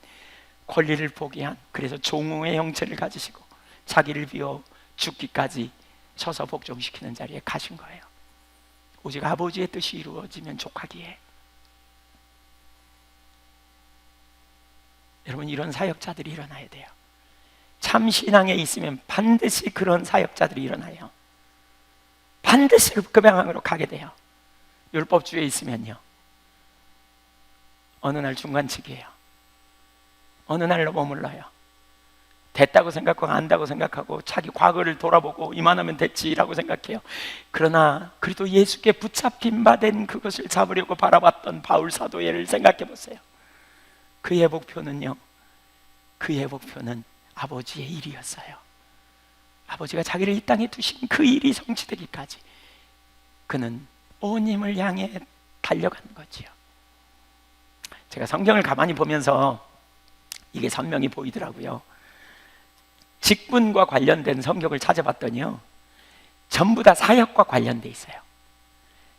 권리를 포기한, 그래서 종의 형체를 가지시고 자기를 비워 죽기까지 쳐서 복종시키는 자리에 가신 거예요. 오직 아버지의 뜻이 이루어지면 족하기에. 여러분, 이런 사역자들이 일어나야 돼요. 참 신앙에 있으면 반드시 그런 사역자들이 일어나요. 반드시 그 방향으로 가게 돼요. 율법주의에 있으면요, 어느 날 중간치기예요. 어느 날로 머물러요. 됐다고 생각하고 안다고 생각하고 자기 과거를 돌아보고 이만하면 됐지라고 생각해요. 그러나 그래도 예수께 붙잡힌 바 된 그것을 잡으려고 바라봤던 바울 사도의 예를 생각해 보세요. 그의 목표는요, 그의 목표는 아버지의 일이었어요. 아버지가 자기를 이 땅에 두신 그 일이 성취되기까지 그는 온 힘을 향해 달려가는 거지요. 제가 성경을 가만히 보면서 이게 선명히 보이더라고요. 직분과 관련된 성경을 찾아봤더니요, 전부 다 사역과 관련돼 있어요.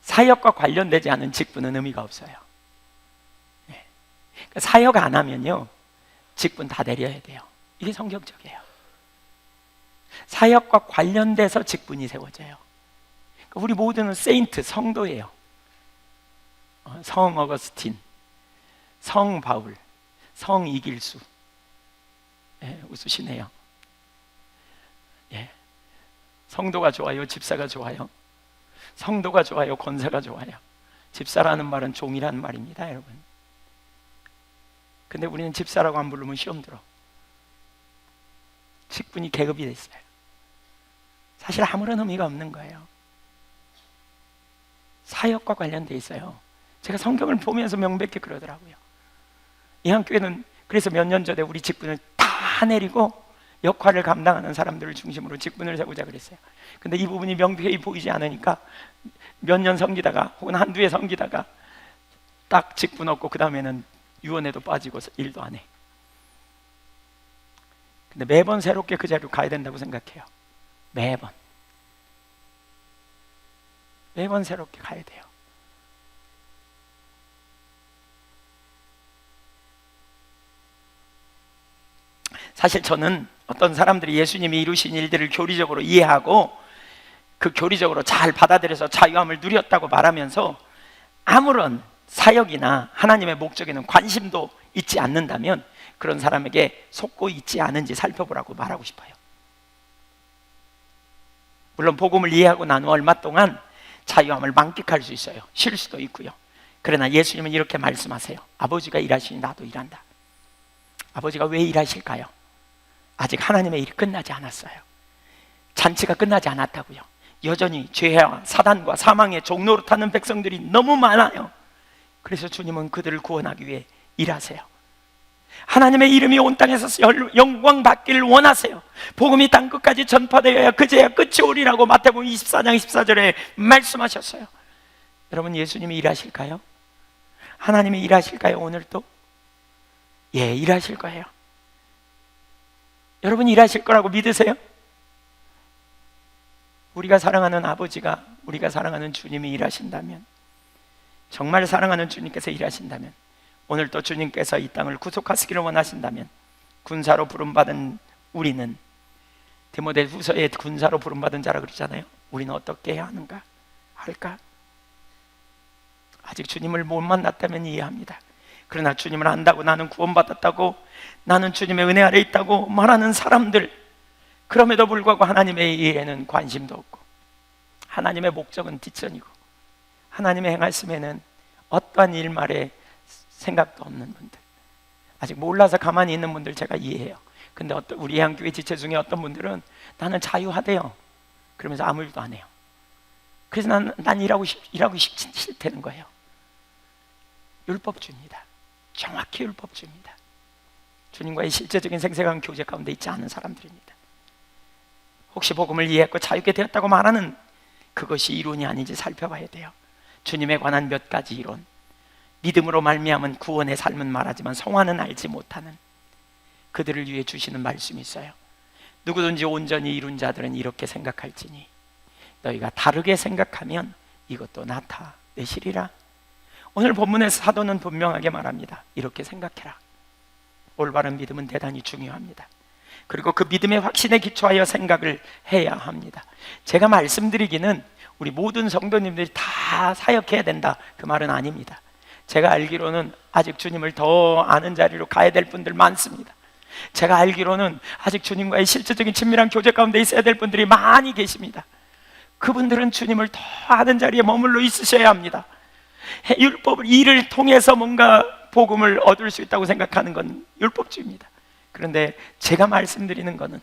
사역과 관련되지 않은 직분은 의미가 없어요. 그러니까 사역 안 하면요, 직분 다 내려야 돼요. 이게 성경적이에요. 사역과 관련돼서 직분이 세워져요. 그러니까 우리 모두는 세인트, 성도예요. 성 어거스틴, 성 바울, 성 이길수. 예, 웃으시네요. 예, 성도가 좋아요, 집사가 좋아요? 성도가 좋아요, 권세가 좋아요? 집사라는 말은 종이라는 말입니다, 여러분. 근데 우리는 집사라고 안 부르면 시험 들어. 직분이 계급이 됐어요. 사실 아무런 의미가 없는 거예요. 사역과 관련돼 있어요. 제가 성경을 보면서 명백히 그러더라고요. 이 한교회는 그래서 몇 년 전에 우리 직분을 다 내리고 역할을 감당하는 사람들을 중심으로 직분을 세우자 그랬어요. 근데 이 부분이 명백히 보이지 않으니까 몇 년 섬기다가 혹은 한두 해 섬기다가 딱 직분 얻고 그 다음에는 유언에도 빠지고 일도 안 해. 근데 매번 새롭게 그 자리로 가야 된다고 생각해요. 매번 새롭게 가야 돼요. 사실 저는 어떤 사람들이 예수님이 이루신 일들을 교리적으로 이해하고 그 교리적으로 잘 받아들여서 자유함을 누렸다고 말하면서 아무런 사역이나 하나님의 목적에는 관심도 있지 않는다면 그런 사람에게 속고 있지 않은지 살펴보라고 말하고 싶어요. 물론 복음을 이해하고 난 후 얼마 동안 자유함을 만끽할 수 있어요. 쉴 수도 있고요. 그러나 예수님은 이렇게 말씀하세요. 아버지가 일하시니 나도 일한다. 아버지가 왜 일하실까요? 아직 하나님의 일이 끝나지 않았어요. 잔치가 끝나지 않았다고요. 여전히 죄와 사단과 사망의 종로로 타는 백성들이 너무 많아요. 그래서 주님은 그들을 구원하기 위해 일하세요. 하나님의 이름이 온 땅에서 영광 받기를 원하세요. 복음이 땅 끝까지 전파되어야 그제야 끝이 오리라고 마태복음 24장 24절에 말씀하셨어요. 여러분, 예수님이 일하실까요? 하나님이 일하실까요? 오늘도? 예, 일하실 거예요. 여러분, 일하실 거라고 믿으세요? 우리가 사랑하는 아버지가, 우리가 사랑하는 주님이 일하신다면, 정말 사랑하는 주님께서 일하신다면, 오늘 또 주님께서 이 땅을 구속하시기를 원하신다면, 군사로 부름받은 우리는, 디모데후서에 군사로 부름받은 자라 그러잖아요. 우리는 어떻게 해야 하는가? 할까? 아직 주님을 못 만났다면 이해합니다. 그러나 주님을 안다고, 나는 구원받았다고, 나는 주님의 은혜 아래 있다고 말하는 사람들, 그럼에도 불구하고 하나님의 일에는 관심도 없고 하나님의 목적은 뒷전이고 하나님의 행하심에는 어떠한 일말에 생각도 없는 분들, 아직 몰라서 가만히 있는 분들 제가 이해해요. 근데 우리 한교회 지체 중에 어떤 분들은 나는 자유하대요. 그러면서 아무 일도 안 해요. 그래서 난 일하고 싫다는 거예요. 율법주의입니다. 정확히 율법주의입니다. 주님과의 실제적인 생생한 교제 가운데 있지 않은 사람들입니다. 혹시 복음을 이해했고 자유케 되었다고 말하는 그것이 이론이 아닌지 살펴봐야 돼요. 주님에 관한 몇 가지 이론, 믿음으로 말미암은 구원의 삶은 말하지만 성화는 알지 못하는 그들을 위해 주시는 말씀이 있어요. 누구든지 온전히 이룬 자들은 이렇게 생각할지니 너희가 다르게 생각하면 이것도 나타내시리라. 오늘 본문에서 사도는 분명하게 말합니다. 이렇게 생각해라. 올바른 믿음은 대단히 중요합니다. 그리고 그 믿음의 확신에 기초하여 생각을 해야 합니다. 제가 말씀드리기는 우리 모든 성도님들이 다 사역해야 된다, 그 말은 아닙니다. 제가 알기로는 아직 주님을 더 아는 자리로 가야 될 분들 많습니다. 제가 알기로는 아직 주님과의 실제적인 친밀한 교제 가운데 있어야 될 분들이 많이 계십니다. 그분들은 주님을 더 아는 자리에 머물러 있으셔야 합니다. 율법 일을 통해서 뭔가 복음을 얻을 수 있다고 생각하는 건 율법주의입니다. 그런데 제가 말씀드리는 거는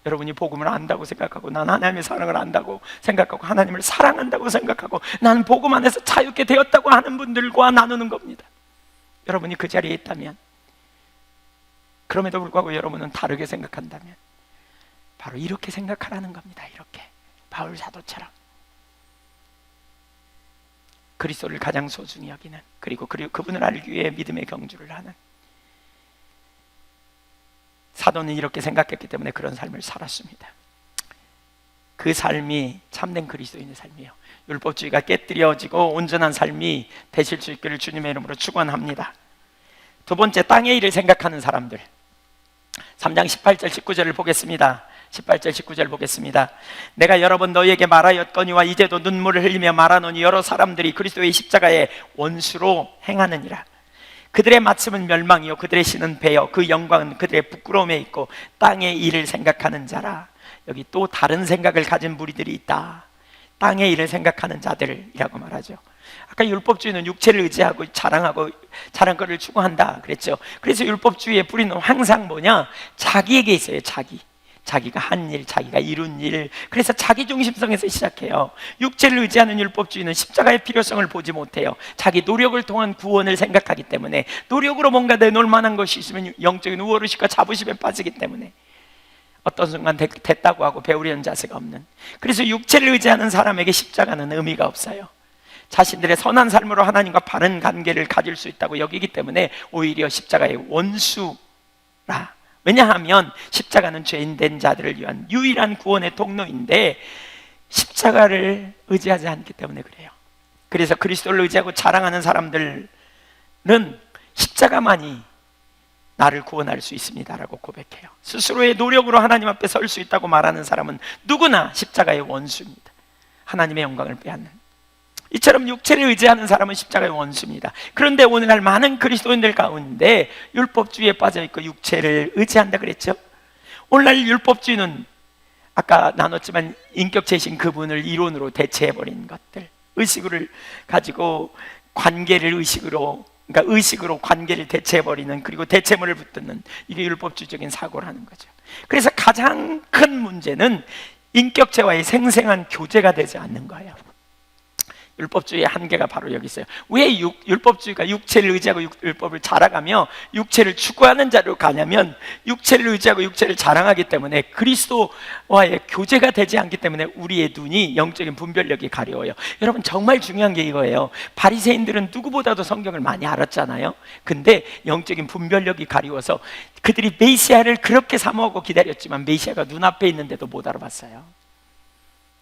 여러분이 복음을 안다고 생각하고, 난 하나님의 사랑을 안다고 생각하고, 하나님을 사랑한다고 생각하고, 나는 복음 안에서 자유케 되었다고 하는 분들과 나누는 겁니다. 여러분이 그 자리에 있다면, 그럼에도 불구하고 여러분은 다르게 생각한다면 바로 이렇게 생각하라는 겁니다. 이렇게 바울 사도처럼 그리스도를 가장 소중히 여기는, 그리고 그분을 알기 위해 믿음의 경주를 하는 사도는 이렇게 생각했기 때문에 그런 삶을 살았습니다. 그 삶이 참된 그리스도인의 삶이에요. 율법주의가 깨뜨려지고 온전한 삶이 되실 수 있기를 주님의 이름으로 축원합니다. 두 번째, 땅의 일을 생각하는 사람들. 3장 18절 19절을 보겠습니다. 18절 19절 보겠습니다. 내가 여러 번 너희에게 말하였거니와 이제도 눈물을 흘리며 말하노니 여러 사람들이 그리스도의 십자가의 원수로 행하느니라. 그들의 마침은 멸망이요 그들의 신은 배요 그 영광은 그들의 부끄러움에 있고 땅의 일을 생각하는 자라. 여기 또 다른 생각을 가진 무리들이 있다. 땅의 일을 생각하는 자들이라고 말하죠. 아까 율법주의는 육체를 의지하고 자랑거리를 추구한다 그랬죠. 그래서 율법주의의 뿌리는 항상 뭐냐? 자기에게 있어요. 자기가 한 일, 자기가 이룬 일. 그래서 자기중심성에서 시작해요. 육체를 의지하는 율법주의는 십자가의 필요성을 보지 못해요. 자기 노력을 통한 구원을 생각하기 때문에, 노력으로 뭔가 내놓을 만한 것이 있으면 영적인 우월의식과 자부심에 빠지기 때문에 어떤 순간 됐다고 하고 배우려는 자세가 없는, 그래서 육체를 의지하는 사람에게 십자가는 의미가 없어요. 자신들의 선한 삶으로 하나님과 바른 관계를 가질 수 있다고 여기기 때문에 오히려 십자가의 원수라. 왜냐하면 십자가는 죄인된 자들을 위한 유일한 구원의 통로인데 십자가를 의지하지 않기 때문에 그래요. 그래서 그리스도를 의지하고 자랑하는 사람들은 십자가만이 나를 구원할 수 있습니다라고 고백해요. 스스로의 노력으로 하나님 앞에 설 수 있다고 말하는 사람은 누구나 십자가의 원수입니다. 하나님의 영광을 빼앗는, 이처럼 육체를 의지하는 사람은 십자가의 원수입니다. 그런데 오늘날 많은 그리스도인들 가운데 율법주의에 빠져있고 육체를 의지한다 그랬죠. 오늘날 율법주의는 아까 나눴지만 인격체신 그분을 이론으로 대체해버린 것들, 의식을 가지고 관계를 의식으로, 그러니까 의식으로 관계를 대체해버리는, 그리고 대체물을 붙드는, 이게 율법주의적인 사고라는 거죠. 그래서 가장 큰 문제는 인격체와의 생생한 교제가 되지 않는 거예요. 율법주의의 한계가 바로 여기 있어요. 왜 율법주의가 육체를 의지하고 율법을 자랑하며 육체를 추구하는 자로 가냐면, 육체를 의지하고 육체를 자랑하기 때문에 그리스도와의 교제가 되지 않기 때문에 우리의 눈이 영적인 분별력이 가려워요. 여러분, 정말 중요한 게 이거예요. 바리새인들은 누구보다도 성경을 많이 알았잖아요. 근데 영적인 분별력이 가리워서 그들이 메시아를 그렇게 사모하고 기다렸지만 메시아가 눈앞에 있는데도 못 알아봤어요.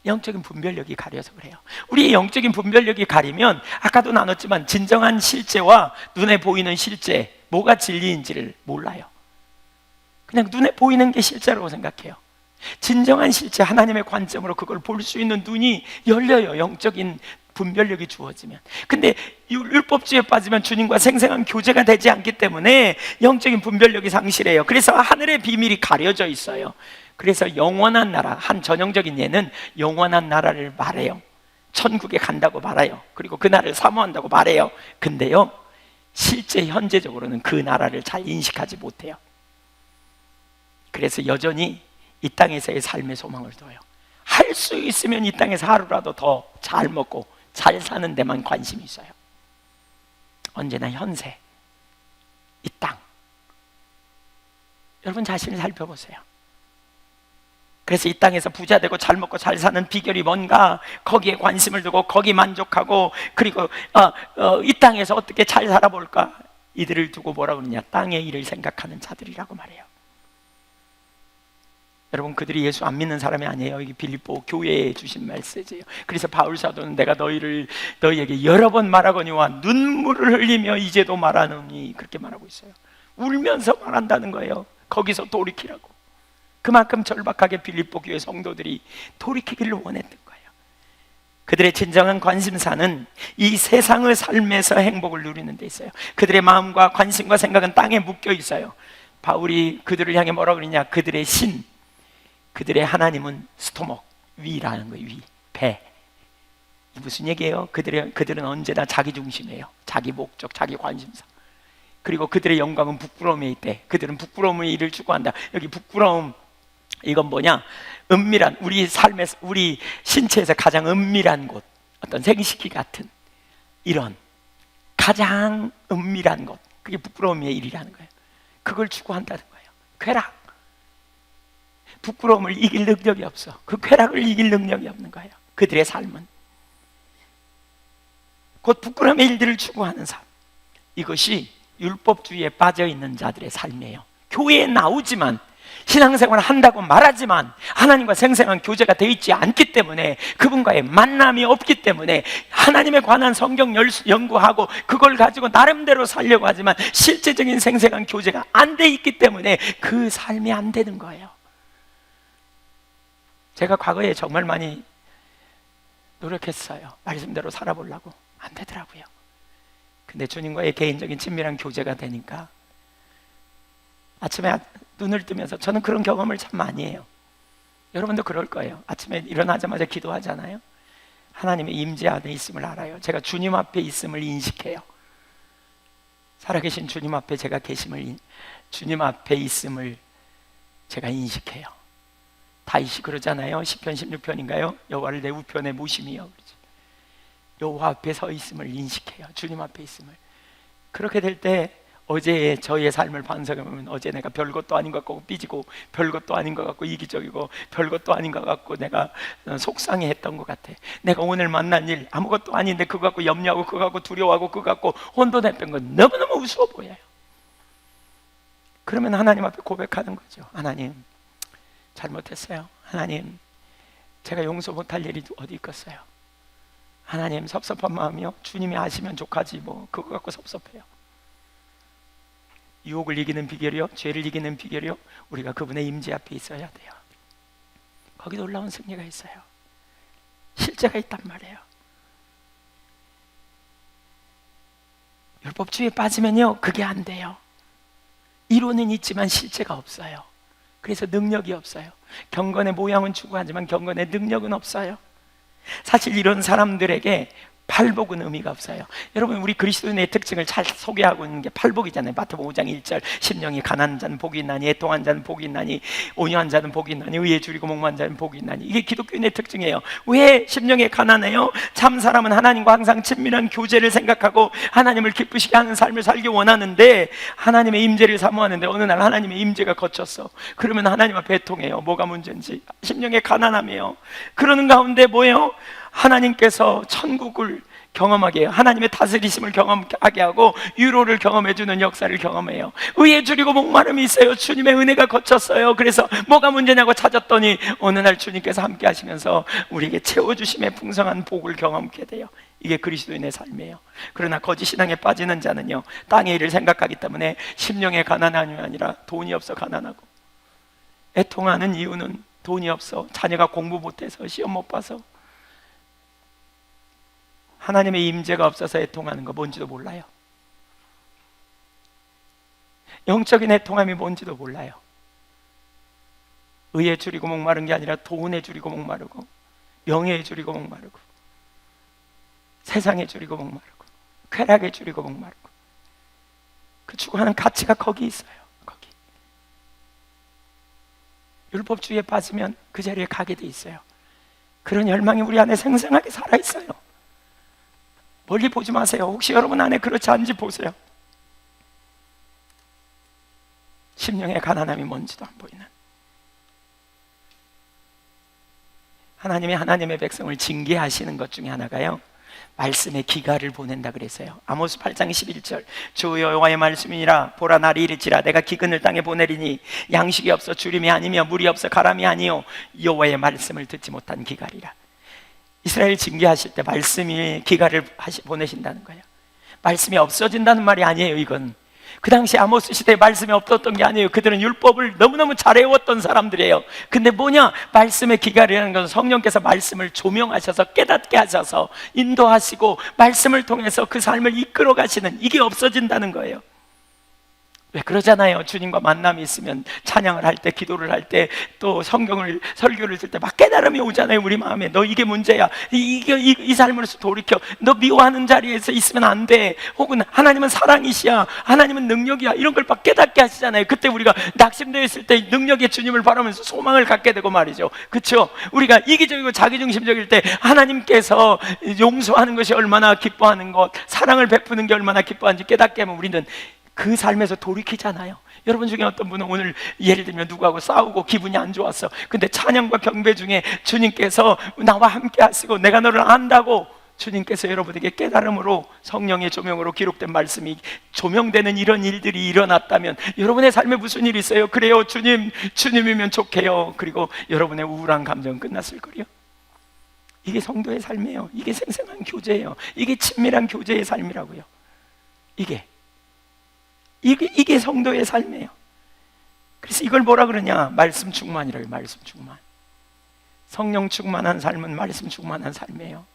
영적인 분별력이 가려서 그래요. 우리의 영적인 분별력이 가리면, 아까도 나눴지만 진정한 실제와 눈에 보이는 실제, 뭐가 진리인지를 몰라요. 그냥 눈에 보이는 게 실제라고 생각해요. 진정한 실제, 하나님의 관점으로 그걸 볼 수 있는 눈이 열려요. 영적인 분별력이 주어지면. 근데 율법주의에 빠지면 주님과 생생한 교제가 되지 않기 때문에 영적인 분별력이 상실해요. 그래서 하늘의 비밀이 가려져 있어요. 그래서 영원한 나라, 한 전형적인 예는 영원한 나라를 말해요. 천국에 간다고 말해요. 그리고 그 나라를 사모한다고 말해요. 근데요, 실제 현재적으로는 그 나라를 잘 인식하지 못해요. 그래서 여전히 이 땅에서의 삶의 소망을 둬요. 할 수 있으면 이 땅에서 하루라도 더 잘 먹고 잘 사는 데만 관심이 있어요. 언제나 현세, 이 땅. 여러분 자신을 살펴보세요. 그래서 이 땅에서 부자 되고 잘 먹고 잘 사는 비결이 뭔가, 거기에 관심을 두고 거기 만족하고, 그리고 이 땅에서 어떻게 잘 살아볼까, 이들을 두고 뭐라 그러냐, 땅의 일을 생각하는 자들이라고 말해요. 여러분, 그들이 예수 안 믿는 사람이 아니에요. 이게 빌립보 교회에 주신 메시지예요. 그래서 바울 사도는 내가 너희에게 여러 번 말하거니와 눈물을 흘리며 이제도 말하노니, 그렇게 말하고 있어요. 울면서 말한다는 거예요. 거기서 돌이키라고. 그만큼 절박하게 빌립보 교회 성도들이 돌이키기를 원했던 거예요. 그들의 진정한 관심사는 이 세상의 삶에서 행복을 누리는 데 있어요. 그들의 마음과 관심과 생각은 땅에 묶여 있어요. 바울이 그들을 향해 뭐라 그러냐, 그들의 신, 그들의 하나님은 스토목, 위라는 거예요. 위, 배. 무슨 얘기예요? 그들은 언제나 자기 중심이에요. 자기 목적, 자기 관심사. 그리고 그들의 영광은 부끄러움에 있대. 그들은 부끄러움의 일을 추구한다. 여기 부끄러움, 이건 뭐냐? 은밀한, 우리 삶에서, 우리 신체에서 가장 은밀한 곳, 어떤 생식기 같은 이런 가장 은밀한 것, 그게 부끄러움의 일이라는 거예요. 그걸 추구한다는 거예요. 쾌락. 부끄러움을 이길 능력이 없어. 그 쾌락을 이길 능력이 없는 거예요. 그들의 삶은 곧 부끄러움의 일들을 추구하는 삶. 이것이 율법주의에 빠져있는 자들의 삶이에요. 교회에 나오지만, 신앙생활을 한다고 말하지만 하나님과 생생한 교제가 되어 있지 않기 때문에, 그분과의 만남이 없기 때문에, 하나님에 관한 성경 연구하고 그걸 가지고 나름대로 살려고 하지만 실제적인 생생한 교제가 안 돼 있기 때문에 그 삶이 안 되는 거예요. 제가 과거에 정말 많이 노력했어요. 말씀대로 살아보려고. 안 되더라고요. 근데 주님과의 개인적인 친밀한 교제가 되니까 아침에 눈을 뜨면서, 저는 그런 경험을 참 많이 해요. 여러분도 그럴 거예요. 아침에 일어나자마자 기도하잖아요. 하나님의 임재 안에 있음을 알아요. 제가 주님 앞에 있음을 인식해요. 살아계신 주님 앞에 제가 주님 앞에 있음을 제가 인식해요. 다윗이 그러잖아요. 시편 16편인가요? 여호와를 내 우편에 모심이요. 여호와 앞에 서 있음을 인식해요. 주님 앞에 있음을. 그렇게 될 때 어제의 저의 삶을 반성해보면, 어제 내가 별것도 아닌 것 같고 삐지고, 별것도 아닌 것 같고 이기적이고, 별것도 아닌 것 같고 내가 속상해했던 것 같아. 내가 오늘 만난 일 아무것도 아닌데 그거 갖고 염려하고, 그거 갖고 두려워하고, 그거 갖고 혼돈했던 건 너무너무 우스워 보여요. 그러면 하나님 앞에 고백하는 거죠. 하나님, 잘못했어요. 하나님, 제가 용서 못할 일이 어디 있겠어요. 하나님, 섭섭한 마음이요, 주님이 아시면 족하지 뭐 그거 갖고 섭섭해요. 유혹을 이기는 비결이요, 죄를 이기는 비결이요, 우리가 그분의 임재 앞에 있어야 돼요. 거기 놀라운 승리가 있어요. 실제가 있단 말이에요. 율법주의에 빠지면요, 그게 안 돼요. 이론은 있지만 실제가 없어요. 그래서 능력이 없어요. 경건의 모양은 추구하지만 경건의 능력은 없어요. 사실 이런 사람들에게 팔복은 의미가 없어요. 여러분, 우리 그리스도인의 특징을 잘 소개하고 있는 게 팔복이잖아요. 마태복음 5장 1절, 심령이 가난한 자는 복이 있나니, 애통한 자는 복이 있나니, 온유한 자는 복이 있나니, 의에 줄이고 목마른 자는 복이 있나니. 이게 기독교인의 특징이에요. 왜 심령이 가난해요? 참 사람은 하나님과 항상 친밀한 교제를 생각하고 하나님을 기쁘시게 하는 삶을 살기 원하는데, 하나님의 임재를 사모하는데 어느 날 하나님의 임재가 거쳤어. 그러면 하나님 앞에 애통해요. 뭐가 문제인지. 심령의 가난함이에요. 그러는 가운데 뭐예요? 하나님께서 천국을 경험하게 해요. 하나님의 다스리심을 경험하게 하고 유로를 경험해주는 역사를 경험해요. 의에 줄이고 목마름이 있어요. 주님의 은혜가 거쳤어요. 그래서 뭐가 문제냐고 찾았더니 어느 날 주님께서 함께 하시면서 우리에게 채워주심의 풍성한 복을 경험하게 돼요. 이게 그리스도인의 삶이에요. 그러나 거짓 신앙에 빠지는 자는요, 땅의 일을 생각하기 때문에 심령의 가난함이 아니라 돈이 없어 가난하고, 애통하는 이유는 돈이 없어, 자녀가 공부 못해서, 시험 못 봐서, 하나님의 임재가 없어서 애통하는 거 뭔지도 몰라요. 영적인 애통함이 뭔지도 몰라요. 의에 줄이고 목마른 게 아니라 돈에 줄이고 목마르고, 명예에 줄이고 목마르고, 세상에 줄이고 목마르고, 쾌락에 줄이고 목마르고, 그 추구하는 가치가 거기 있어요. 거기. 율법주의에 빠지면 그 자리에 가게 돼 있어요. 그런 열망이 우리 안에 생생하게 살아있어요. 멀리 보지 마세요. 혹시 여러분 안에 그렇지 않은지 보세요. 심령의 가난함이 뭔지도 안 보이는. 하나님의 백성을 징계하시는 것 중에 하나가요, 말씀의 기갈을 보낸다 그랬어요. 아모스 8장 11절, 주 여호와의 말씀이니라. 보라, 날이 이르지라. 내가 기근을 땅에 보내리니 양식이 없어 주림이 아니며 물이 없어 가람이 아니요 여호와의 말씀을 듣지 못한 기갈이라. 이스라엘 징계하실 때 말씀이 기갈을 보내신다는 거예요. 말씀이 없어진다는 말이 아니에요. 이건 그 당시 아모스 시대에 말씀이 없었던 게 아니에요. 그들은 율법을 너무너무 잘 외웠던 사람들이에요. 근데 뭐냐? 말씀의 기갈이라는 것은 성령께서 말씀을 조명하셔서 깨닫게 하셔서 인도하시고 말씀을 통해서 그 삶을 이끌어 가시는, 이게 없어진다는 거예요. 왜 그러잖아요. 주님과 만남이 있으면 찬양을 할 때, 기도를 할 때, 또 성경을 설교를 들 때 막 깨달음이 오잖아요. 우리 마음에 너 이게 문제야, 이 삶으로서 돌이켜, 너 미워하는 자리에서 있으면 안 돼, 혹은 하나님은 사랑이시야, 하나님은 능력이야, 이런 걸 막 깨닫게 하시잖아요. 그때 우리가 낙심되어 있을 때 능력의 주님을 바라면서 소망을 갖게 되고 말이죠. 그렇죠? 우리가 이기적이고 자기중심적일 때 하나님께서 용서하는 것이 얼마나 기뻐하는 것, 사랑을 베푸는 게 얼마나 기뻐하는지 깨닫게 하면 우리는 그 삶에서 돌이키잖아요. 여러분 중에 어떤 분은 오늘 예를 들면 누구하고 싸우고 기분이 안 좋았어. 근데 찬양과 경배 중에 주님께서 나와 함께 하시고 내가 너를 안다고 주님께서 여러분에게 깨달음으로, 성령의 조명으로 기록된 말씀이 조명되는 이런 일들이 일어났다면 여러분의 삶에 무슨 일이 있어요? 그래요, 주님이면 좋게요. 그리고 여러분의 우울한 감정은 끝났을 거요. 이게 성도의 삶이에요. 이게 생생한 교제예요. 이게 친밀한 교제의 삶이라고요. 이게 성도의 삶이에요. 그래서 이걸 뭐라 그러냐? 말씀 충만이라고요. 말씀 충만. 성령 충만한 삶은 말씀 충만한 삶이에요.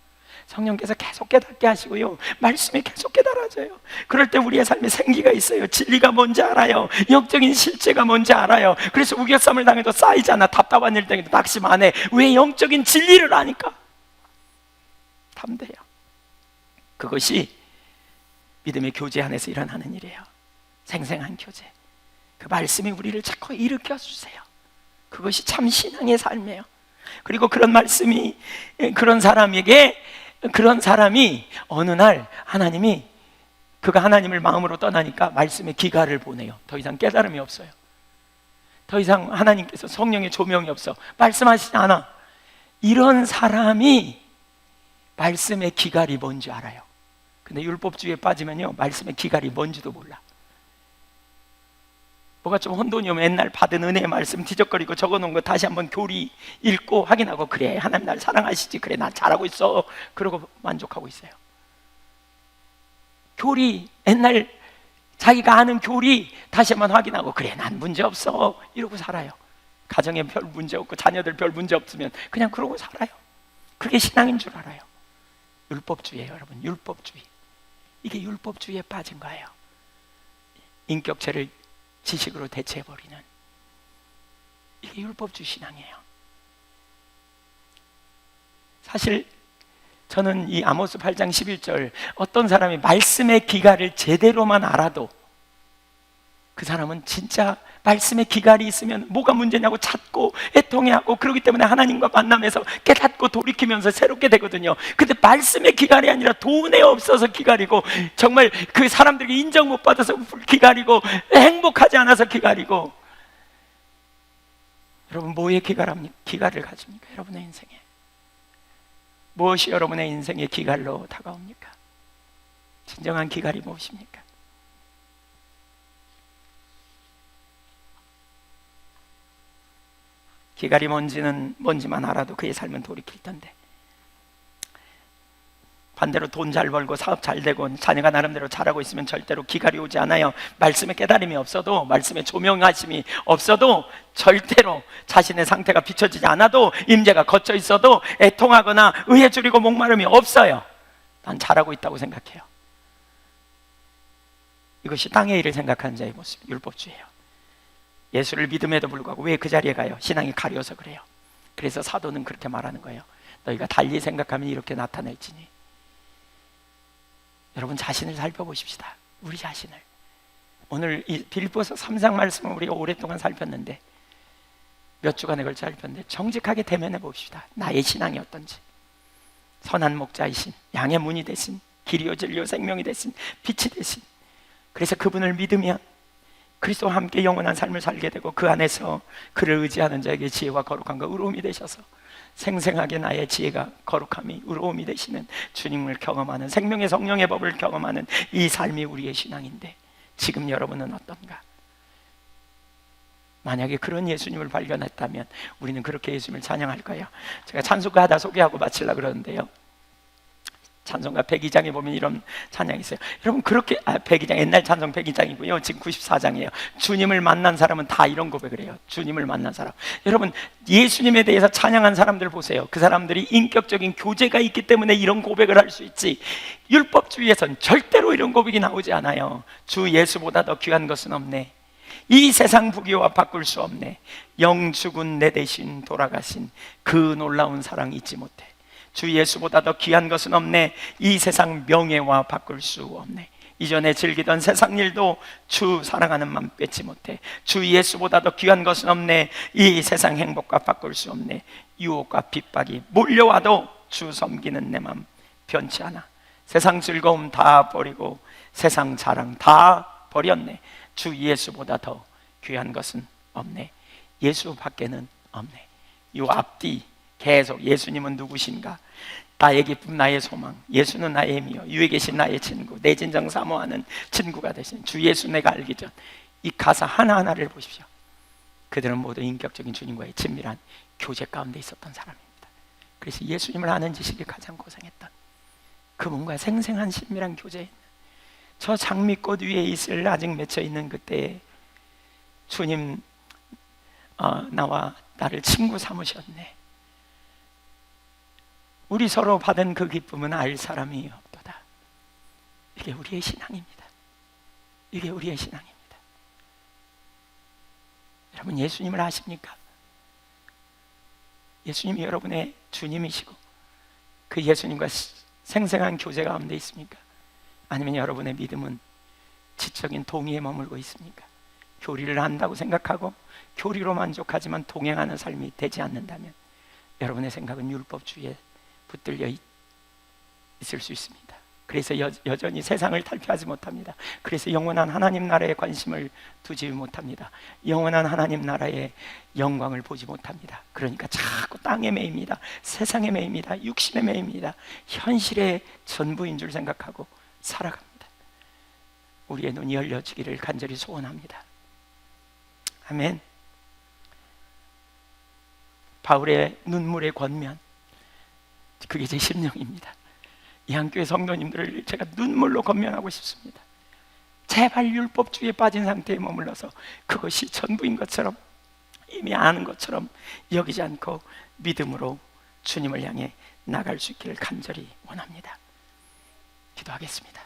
성령께서 계속 깨닫게 하시고요, 말씀이 계속 깨달아져요. 그럴 때 우리의 삶에 생기가 있어요. 진리가 뭔지 알아요. 영적인 실제가 뭔지 알아요. 그래서 우겨쌈을 당해도 쌓이지 않아. 답답한 일 당해도 낙심 안 해. 왜? 영적인 진리를 아니까. 담대해요. 그것이 믿음의 교제 안에서 일어나는 일이에요. 생생한 교제. 그 말씀이 우리를 자꾸 일으켜 주세요. 그것이 참 신앙의 삶이에요. 그리고 그런 말씀이, 그런 사람이 어느 날 하나님이, 그가 하나님을 마음으로 떠나니까 말씀의 기가를 보내요. 더 이상 깨달음이 없어요. 더 이상 하나님께서 성령의 조명이 없어. 말씀하시지 않아. 이런 사람이 말씀의 기갈이 뭔지 알아요. 근데 율법주의에 빠지면요, 말씀의 기갈이 뭔지도 몰라. 뭐가 좀 혼돈이 오면 옛날 받은 은혜의 말씀 뒤적거리고 적어놓은 거 다시 한번 교리 읽고 확인하고, 그래 하나님 날 사랑하시지, 그래 나 잘하고 있어, 그러고 만족하고 있어요. 교리, 옛날 자기가 아는 교리 다시 한번 확인하고, 그래 난 문제 없어, 이러고 살아요. 가정에 별 문제 없고 자녀들 별 문제 없으면 그냥 그러고 살아요. 그게 신앙인 줄 알아요. 율법주의예요, 여러분. 율법주의. 이게 율법주의에 빠진 거예요. 인격체를 지식으로 대체해버리는, 이게 율법주의 신앙이에요. 사실 저는 이 아모스 8장 11절, 어떤 사람이 말씀의 기갈을 제대로만 알아도 그 사람은 진짜 말씀의 기갈이 있으면 뭐가 문제냐고 찾고 애통해하고, 그러기 때문에 하나님과 만나면서 깨닫고 돌이키면서 새롭게 되거든요. 근데 말씀의 기갈이 아니라 돈에 없어서 기갈이고, 정말 그 사람들에게 인정 못 받아서 기갈이고, 행복하지 않아서 기갈이고, 여러분 뭐에 기갈을 가집니까? 여러분의 인생에 무엇이 여러분의 인생의 기갈로 다가옵니까? 진정한 기갈이 무엇입니까? 기갈이 뭔지만 알아도 그의 삶은 돌이킬 텐데, 반대로 돈 잘 벌고 사업 잘 되고 자녀가 나름대로 잘하고 있으면 절대로 기갈이 오지 않아요. 말씀의 깨달음이 없어도, 말씀의 조명하심이 없어도, 절대로 자신의 상태가 비춰지지 않아도, 임재가 걷혀 있어도 애통하거나 의에 줄이고 목마름이 없어요. 난 잘하고 있다고 생각해요. 이것이 땅의 일을 생각하는 자의 모습, 율법주의예요. 예수를 믿음에도 불구하고 왜 그 자리에 가요? 신앙이 가려서 그래요. 그래서 사도는 그렇게 말하는 거예요. 너희가 달리 생각하면 이렇게 나타낼지니. 여러분 자신을 살펴보십시다. 우리 자신을. 오늘 이 빌립보서 3장 말씀을 우리가 오랫동안 살폈는데, 몇 주간에 걸쳐 살폈는데, 정직하게 대면해 봅시다. 나의 신앙이 어떤지. 선한 목자이신, 양의 문이 되신, 길이요 진리요 생명이 되신, 빛이 되신, 그래서 그분을 믿으면 그리스도와 함께 영원한 삶을 살게 되고, 그 안에서 그를 의지하는 자에게 지혜와 거룩함과 의로움이 되셔서 생생하게 나의 지혜가 거룩함이 의로움이 되시는 주님을 경험하는, 생명의 성령의 법을 경험하는 이 삶이 우리의 신앙인데, 지금 여러분은 어떤가? 만약에 그런 예수님을 발견했다면 우리는 그렇게 예수님을 찬양할 거예요. 제가 찬송가 하나 소개하고 마치려고 그러는데요, 찬송가 102장에 보면 이런 찬양이 있어요. 여러분 그렇게 102장, 옛날 찬송 102장이고요 지금 94장이에요 주님을 만난 사람은 다 이런 고백을 해요. 주님을 만난 사람, 여러분 예수님에 대해서 찬양한 사람들 보세요. 그 사람들이 인격적인 교제가 있기 때문에 이런 고백을 할 수 있지, 율법주의에선 절대로 이런 고백이 나오지 않아요. 주 예수보다 더 귀한 것은 없네, 이 세상 부귀와 바꿀 수 없네, 영죽은 내 대신 돌아가신 그 놀라운 사랑 잊지 못해, 주 예수보다 더 귀한 것은 없네, 이 세상 명예와 바꿀 수 없네, 이전에 즐기던 세상 일도 주 사랑하는 맘 뺏지 못해, 주 예수보다 더 귀한 것은 없네, 이 세상 행복과 바꿀 수 없네, 유혹과 핍박이 몰려와도 주 섬기는 내 맘 변치 않아, 세상 즐거움 다 버리고 세상 자랑 다 버렸네, 주 예수보다 더 귀한 것은 없네, 예수 밖에는 없네. 이 앞뒤 계속 예수님은 누구신가, 나의 기쁨 나의 소망, 예수는 나의 힘이요 위에 계신 나의 친구, 내 진정 사모하는 친구가 되신 주 예수 내가 알기 전, 이 가사 하나하나를 보십시오. 그들은 모두 인격적인 주님과의 친밀한 교제 가운데 있었던 사람입니다. 그래서 예수님을 아는 지식이 가장 고생했던, 그분과 생생한 친밀한 교제에 있는, 저 장미꽃 위에 이슬 아직 맺혀 있는 그때에 주님 나와 나를 친구 삼으셨네, 우리 서로 받은 그 기쁨은 알 사람이 없도다. 이게 우리의 신앙입니다. 이게 우리의 신앙입니다. 여러분, 예수님을 아십니까? 예수님이 여러분의 주님이시고 그 예수님과 생생한 교제 가운데 있습니까? 아니면 여러분의 믿음은 지적인 동의에 머물고 있습니까? 교리를 한다고 생각하고 교리로 만족하지만 동행하는 삶이 되지 않는다면 여러분의 생각은 율법주의에 붙들려 있을 수 있습니다. 그래서 여전히 세상을 탈피하지 못합니다. 그래서 영원한 하나님 나라에 관심을 두지 못합니다. 영원한 하나님 나라의 영광을 보지 못합니다. 그러니까 자꾸 땅에 매입니다. 세상에 매입니다. 육신에 매입니다. 현실의 전부인 줄 생각하고 살아갑니다. 우리의 눈이 열려지기를 간절히 소원합니다. 아멘. 바울의 눈물의 권면, 그게 제 심령입니다. 이 한교회 성도님들을 제가 눈물로 권면하고 싶습니다. 제발 율법주의에 빠진 상태에 머물러서 그것이 전부인 것처럼, 이미 아는 것처럼 여기지 않고 믿음으로 주님을 향해 나갈 수 있기를 간절히 원합니다. 기도하겠습니다.